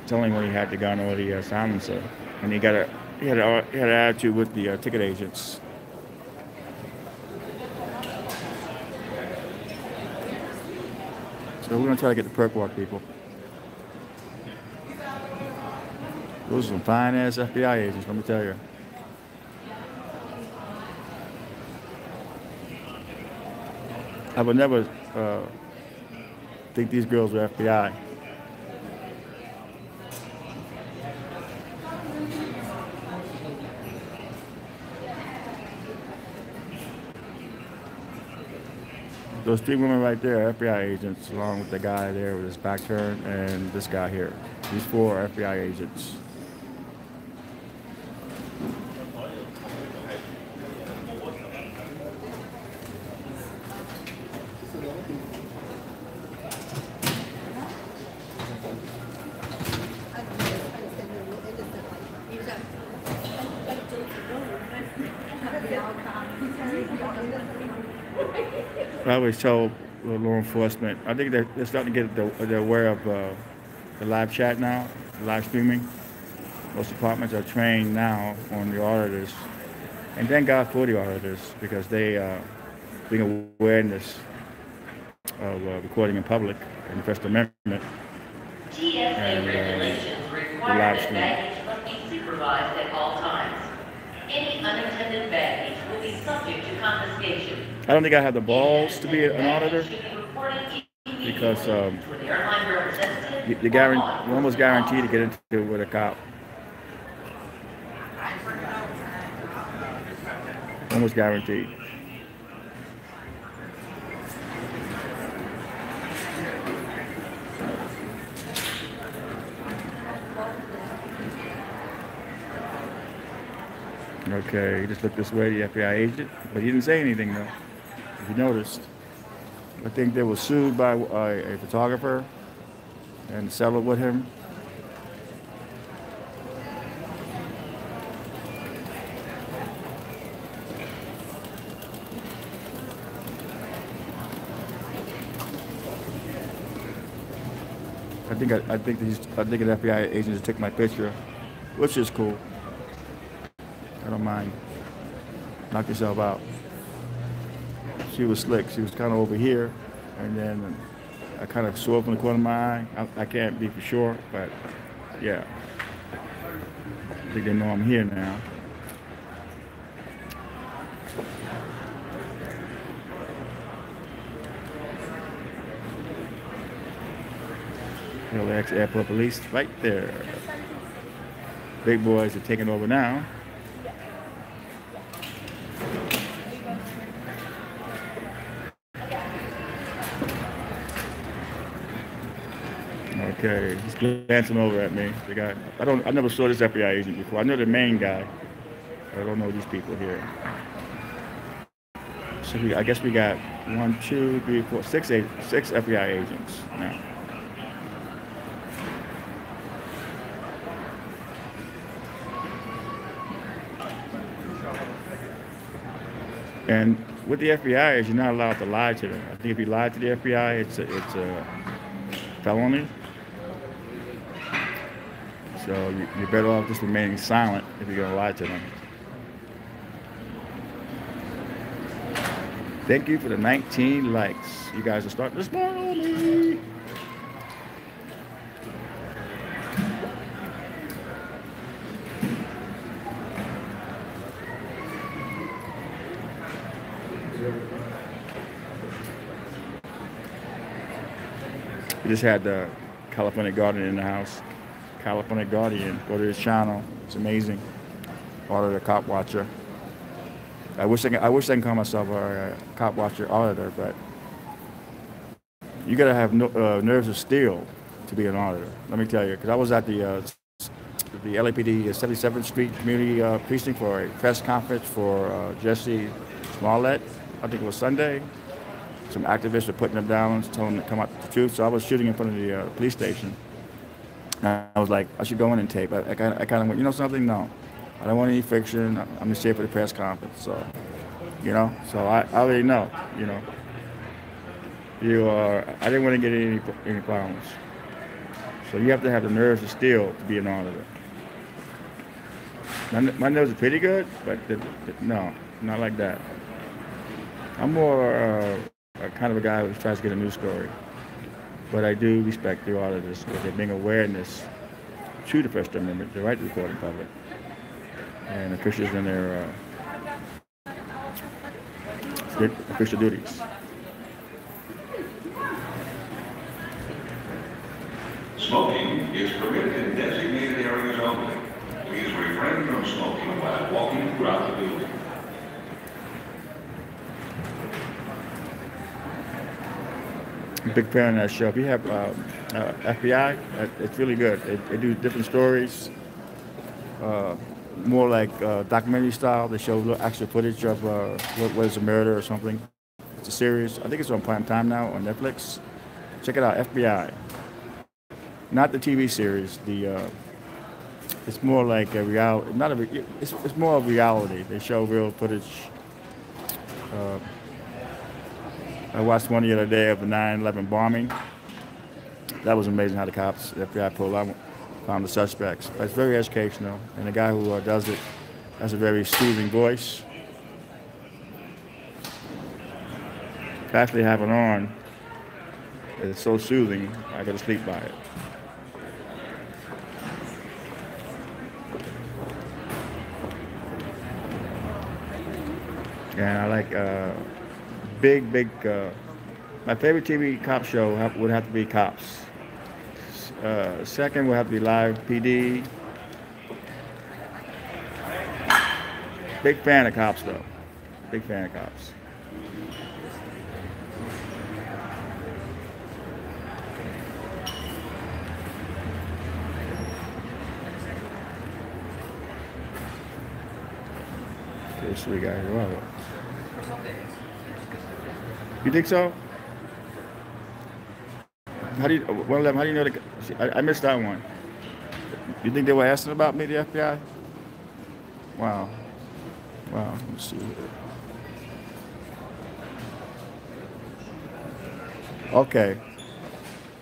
tell him when he had the gun or the silencer, and he had an attitude with the ticket agents. So we're gonna try to get the perk walk people. Those are some fine ass FBI agents, let me tell you. I would never think these girls were FBI. Those three women right there are FBI agents, along with the guy there with his back turned and this guy here. These four are FBI agents. I always tell law enforcement, I think they're starting to get they're aware of the live chat now, live streaming. Most departments are trained now on the auditors. And thank God for the auditors, because they bring awareness of recording in public and the First Amendment. TSA regulations require that baggage must be supervised at all times. Any unattended baggage will be subject to confiscation. I don't think I have the balls to be an auditor, because you're almost guaranteed to get into it with a cop. Almost guaranteed. Okay, he just looked this way, the FBI agent, but he didn't say anything though, if you noticed. I think they were sued by a photographer and settled with him. I think an FBI agent just took my picture, which is cool. I don't mind. Knock yourself out. She was slick. She was kind of over here, and then I kind of saw from the corner of my eye. I can't be for sure, but yeah. I think they know I'm here now. LAX airport police right there. Big boys are taking over now. Okay, he's glancing over at me. The guy, I never saw this FBI agent before. I know the main guy. I don't know these people here. So I guess we got 1, 2, 3, 4, 6 FBI agents now. And with the FBI, you're not allowed to lie to them. I think if you lie to the FBI, it's a felony. So you're better off just remaining silent if you're going to lie to them. Thank you for the 19 likes. You guys are starting to spoil me. We just had the California Guardian in the house. California Guardian. Go to his channel. It's amazing. Order the cop watcher. I wish I can call myself a cop watcher auditor, but you gotta have nerves of steel to be an auditor. Let me tell you, because I was at the LAPD 77th Street Community Precinct for a press conference for Jesse Smollett. I think it was Sunday. Some activists were putting them down, telling them to come out with the truth. So I was shooting in front of the police station. And I was like, I should go in and tape. I kind of went, you know something? No. I don't want any fiction. I'm just here for the press conference. So, you know, so I already know, you know. I didn't want to get any problems. So you have to have the nerves of steel to be an auditor. My nerves are pretty good, but no, not like that. I'm more kind of a guy who tries to get a news story. But I do respect the auditors for there being awareness to the First Amendment, the right to report in public, and officials in their official duties. Smoking is permitted in designated areas only. Please refrain from smoking while walking throughout the building. I'm a big fan of that show. If you have FBI, it's really good. They do different stories, more like documentary style. They show extra footage of what is a murder or something. It's a series. I think it's on prime time now on Netflix. Check it out, FBI. Not the TV series. It's more like a reality. It's more of reality. They show real footage. I watched one the other day of the 9/11 bombing. That was amazing how the cops, the FBI pulled out, found the suspects. But it's very educational, and the guy who does it has a very soothing voice. To actually have it on, it's so soothing, I go to sleep by it. And I like my favorite TV cop show would have to be Cops. Second would have to be Live PD. Big fan of Cops though. Big fan of Cops. Okay, so we got here. You think so? How do you know I missed that one. You think they were asking about me, the FBI? Wow. Wow, let me see. Okay.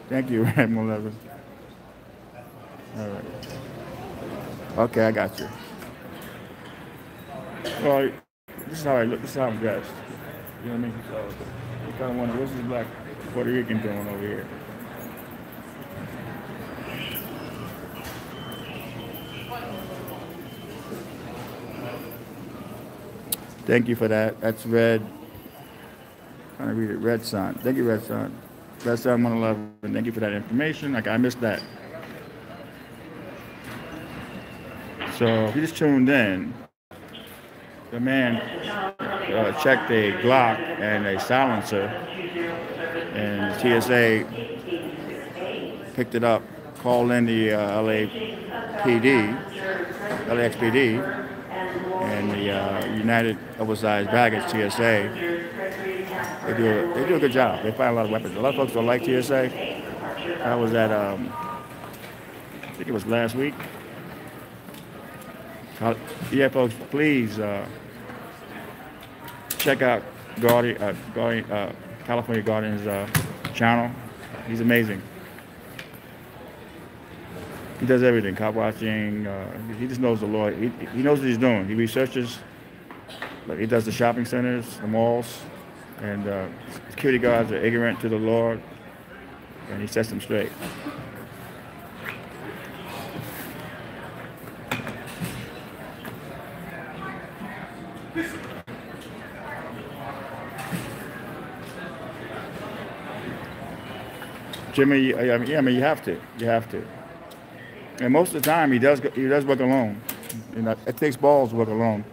Thank you, Ram 11. All right. Okay, I got you. Well, this is how I look. This is how I'm dressed. You know what I mean? So you kind of wonder, what's this black Puerto Rican doing over here? Thank you for that. That's Red. I'm trying to read it. Red Sun. Thank you, Red Sun. Red Sun 111. Thank you for that information. I missed that. So if you just tuned in, the man checked a Glock and a silencer, and the TSA picked it up, called in the LAXPD, and the United Oversized Baggage TSA. They do a good job. They find a lot of weapons. A lot of folks don't like TSA. I was at I think it was last week. Yeah, folks, please check out California Guardian's channel. He's amazing. He does everything, cop watching. He just knows the law. He knows what he's doing. He researches. Like he does the shopping centers, the malls, and security guards are ignorant to the law, and he sets them straight. Jimmy, I mean, you have to. You have to. And most of the time, he does work alone. You know, it takes balls to work alone,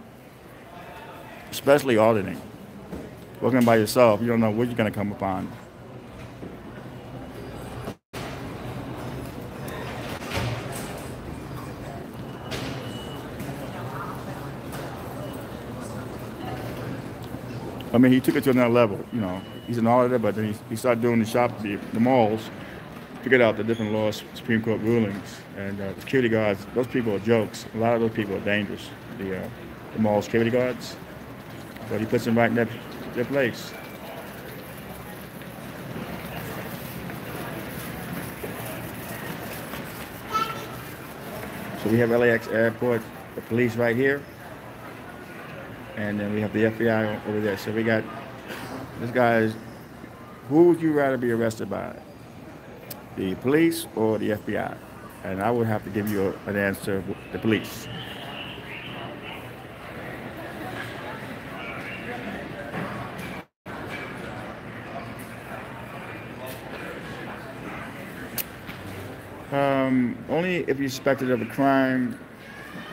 especially auditing. Working by yourself, you don't know what you're going to come upon. I mean, he took it to another level. You know, he's an auditor, but then he started doing the malls, figured out the different laws, Supreme Court rulings, and the security guards. Those people are jokes. A lot of those people are dangerous. The mall security guards, but he puts them right in their place. So we have LAX Airport, the police right here. And then we have the FBI over there. So we got this guy. Who would you rather be arrested by? The police or the FBI? And I would have to give you an answer, the police. Only if you're suspected of a crime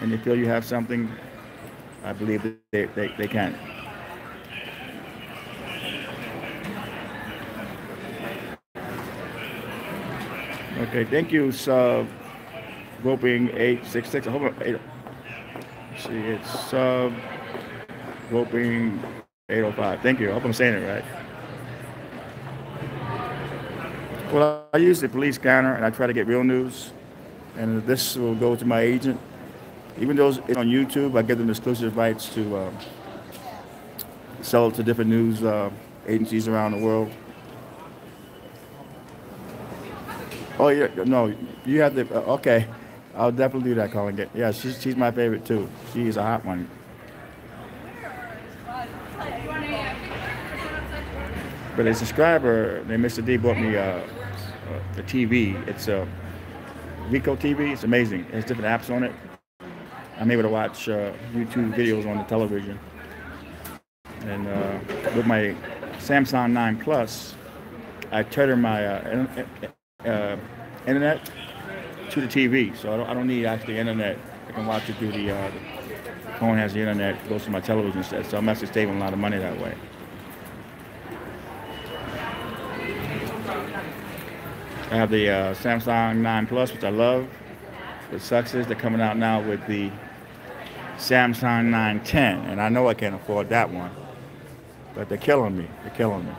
and you feel you have something, I believe that they can. Okay, thank you, sub roping 866. I hope let's see, it's sub roping 805. Thank you. I hope I'm saying it right. Well, I use the police scanner and I try to get real news, and this will go to my agent. Even though it's on YouTube, I give them exclusive rights to sell it to different news agencies around the world. Oh yeah, no, you have to. Okay, I'll definitely do that, Colin. Yeah, she's my favorite too. She is a hot one. But a subscriber named Mr. D bought me the TV. It's a Rico TV. It's amazing. It has different apps on it. I'm able to watch YouTube videos on the television. And with my Samsung 9 Plus, I tether my internet to the TV. So I don't need actually internet. I can watch it through the phone has the internet, it goes to my television set. So I'm actually saving a lot of money that way. I have the Samsung 9 Plus, which I love. What sucks is they're coming out now with the Samsung 910, and I know I can't afford that one, but they're killing me. They're killing me.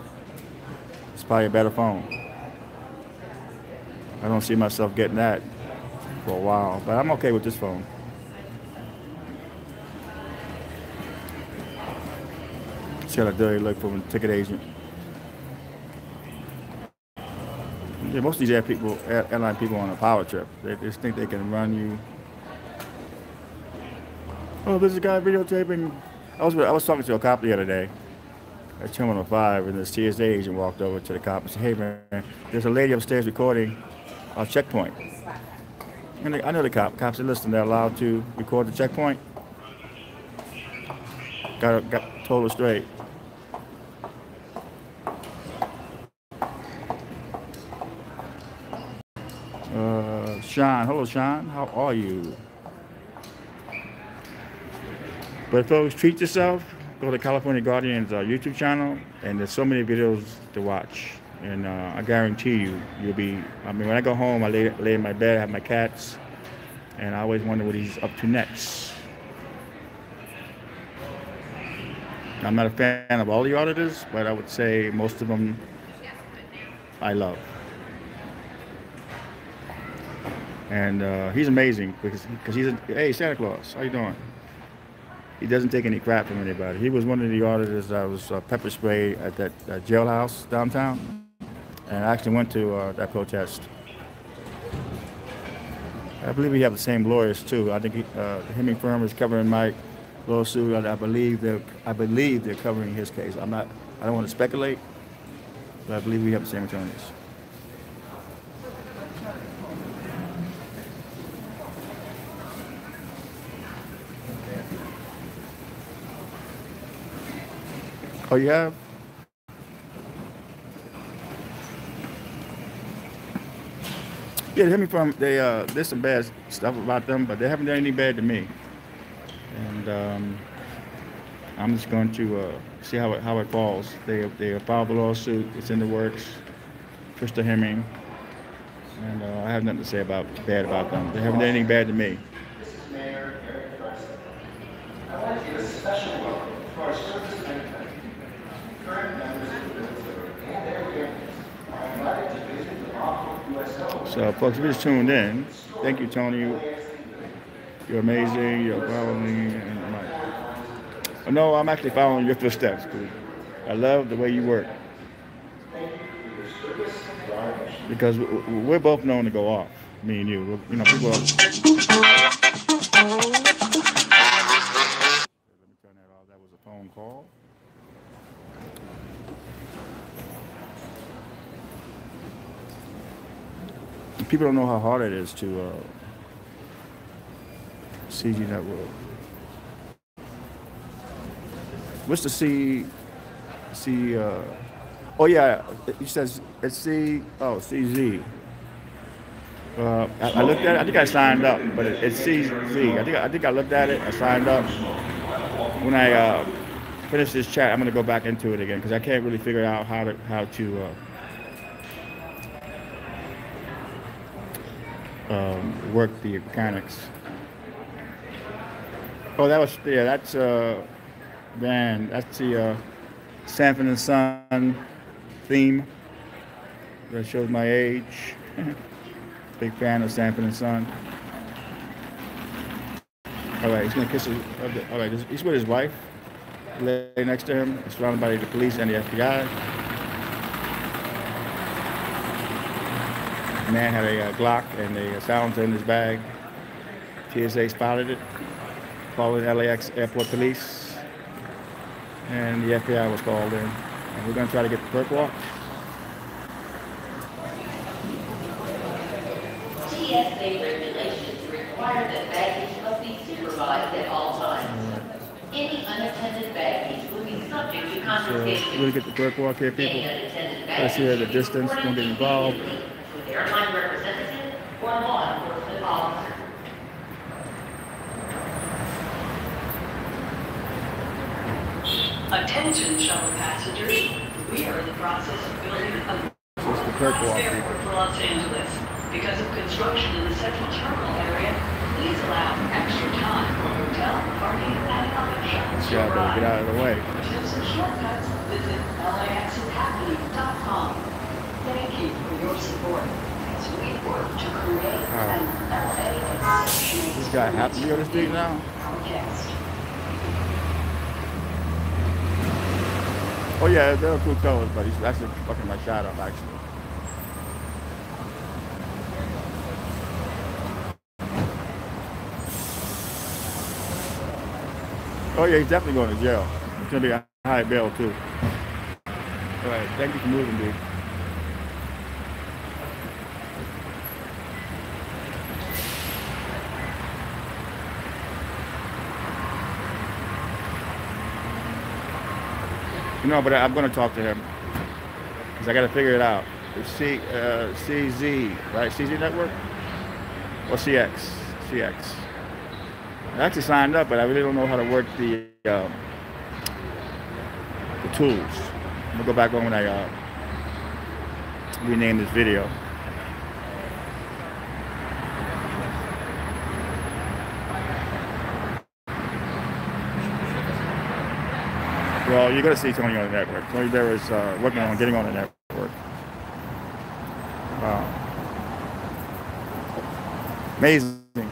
It's probably a better phone. I don't see myself getting that for a while, but I'm okay with this phone. It's got a dirty look from a ticket agent. Yeah, most of these airline people on a power trip, they just think they can run you. Oh, there's a guy videotaping. I was talking to a cop the other day at Terminal 5, and this TSA agent walked over to the cop and said, "Hey man, there's a lady upstairs recording our checkpoint." And I know the cop. Cops said, "Listen, they're allowed to record the checkpoint." Got told her straight. Sean, hello Sean, how are you? But folks, treat yourself. Go to California Guardian's YouTube channel, and there's so many videos to watch. And I guarantee you'll be. I mean, when I go home, I lay in my bed, I have my cats, and I always wonder what he's up to next. I'm not a fan of all the auditors, but I would say most of them I love. And he's amazing because he's hey, Santa Claus, how you doing? He doesn't take any crap from anybody. He was one of the auditors that was pepper sprayed at that jailhouse downtown, and I actually went to that protest. I believe we have the same lawyers too. I think the Hemming firm is covering my lawsuit. I believe they're covering his case. I don't want to speculate, but I believe we have the same attorneys. Oh, you have? Yeah, the Hemming firm, there's some bad stuff about them, but they haven't done anything bad to me. And I'm just going to see how it falls. They filed the lawsuit. It's in the works. Mr. Hemming, and I have nothing to say bad about them. They haven't done anything bad to me. This is Mayor Eric Garza. I want to give a special welcome to our service members. Current members of the military and their families are invited to visit the lawful USO. So, folks, if you just tuned in, thank you, Tony. You're amazing. You're following. And no, I'm actually following your footsteps, dude. I love the way you work. Because we're both known to go off, me and you. You know, people are... Let me turn that off. That was a phone call. People don't know how hard it is to CG Network. What's the oh yeah, it says it's CZ. I looked at it. I think I signed up, but it's CZ. I think I looked at it. I signed up. When I finish this chat, I'm gonna go back into it again because I can't really figure out how to work the mechanics. Oh, that's man, that's the Sanford and Son theme. That shows my age. Big fan of Sanford and Son. All right, he's gonna kiss his. All right, he's with his wife. Lay next to him, surrounded by the police and the FBI. The man had a Glock and a silencer in his bag. TSA spotted it. Called in LAX airport police. And the FBI was called in. And we're going to try to get the perk walk. TSA regulations require that baggage must be supervised at all times. Any unattended baggage will be subject to confiscation. So we'll get the perk walk here, people. Let's see at the distance. Don't get involved. With airline representative or law enforcement officer. Attention, shuttle passengers. We are in the process of building a airport for Los Angeles. Because of construction in the central terminal area, please allow extra time for hotel, parking, and other shuttles to arrive. Get out of the way. Tips and shortcuts, visit laxpd.com. Thank you for your support as we work to create an LA exceptional. This guy happy to be on the street now? Forecast. Oh yeah, they're cool colors, but he's actually fucking my shot up actually. Oh yeah, he's definitely going to jail. It's gonna be a high bail too. All right, thank you for moving, dude. No, but I'm going to talk to him because I got to figure it out. It's CZ, right? CZ Network or CX? CX. I actually signed up, but I really don't know how to work the tools. I'm gonna go back on when I rename this video. Well, you're going to see Tony on the network. Tony Bear is working on getting on the network. Wow. Amazing.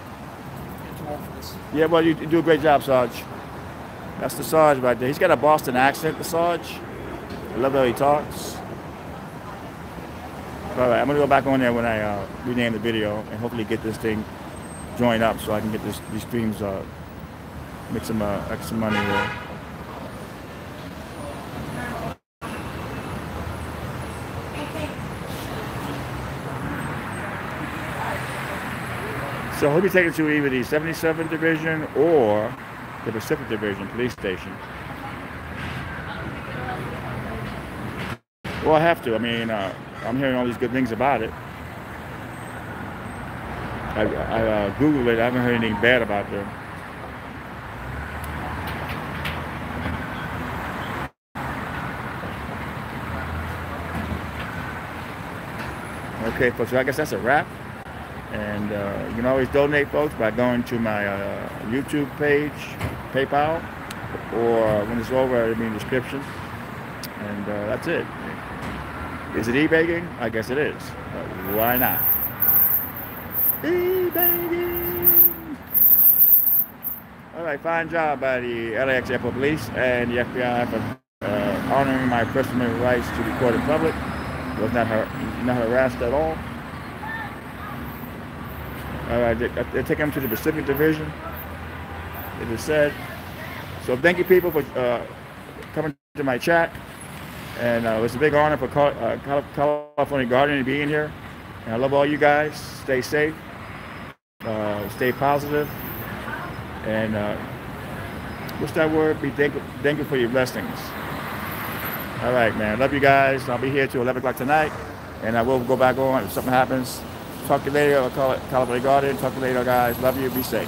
Yeah, well, you do a great job, Sarge. That's the Sarge right there. He's got a Boston accent, the Sarge. I love how he talks. All right, I'm going to go back on there when I rename the video and hopefully get this thing join up so I can get these streams, make some extra money here. So he'll be taken to either the 77th Division or the Pacific Division Police Station. Well, I have to. I mean, I'm hearing all these good things about it. I Googled it. I haven't heard anything bad about them. Okay, folks, so I guess that's a wrap. And you can always donate, folks, by going to my YouTube page, PayPal, or when it's over, it'll be in the description. And that's it. Is it e-bagging? I guess it is. Why not? E-bagging! All right, fine job by the LAX Airport Police and the FBI for honoring my First Amendment rights to record in public. Was not harassed at all. All right, they're taking him to the Pacific Division, it is said. So thank you, people, for coming to my chat. And it was a big honor for California Guardian to be in here. And I love all you guys. Stay safe. Stay positive. And what's that word? Be thankful for your blessings. All right, man. Love you guys. I'll be here till 11 o'clock tonight. And I will go back on if something happens. Talk to you later. I'll call it California Guardian. Talk to you later, guys. Love you. Be safe.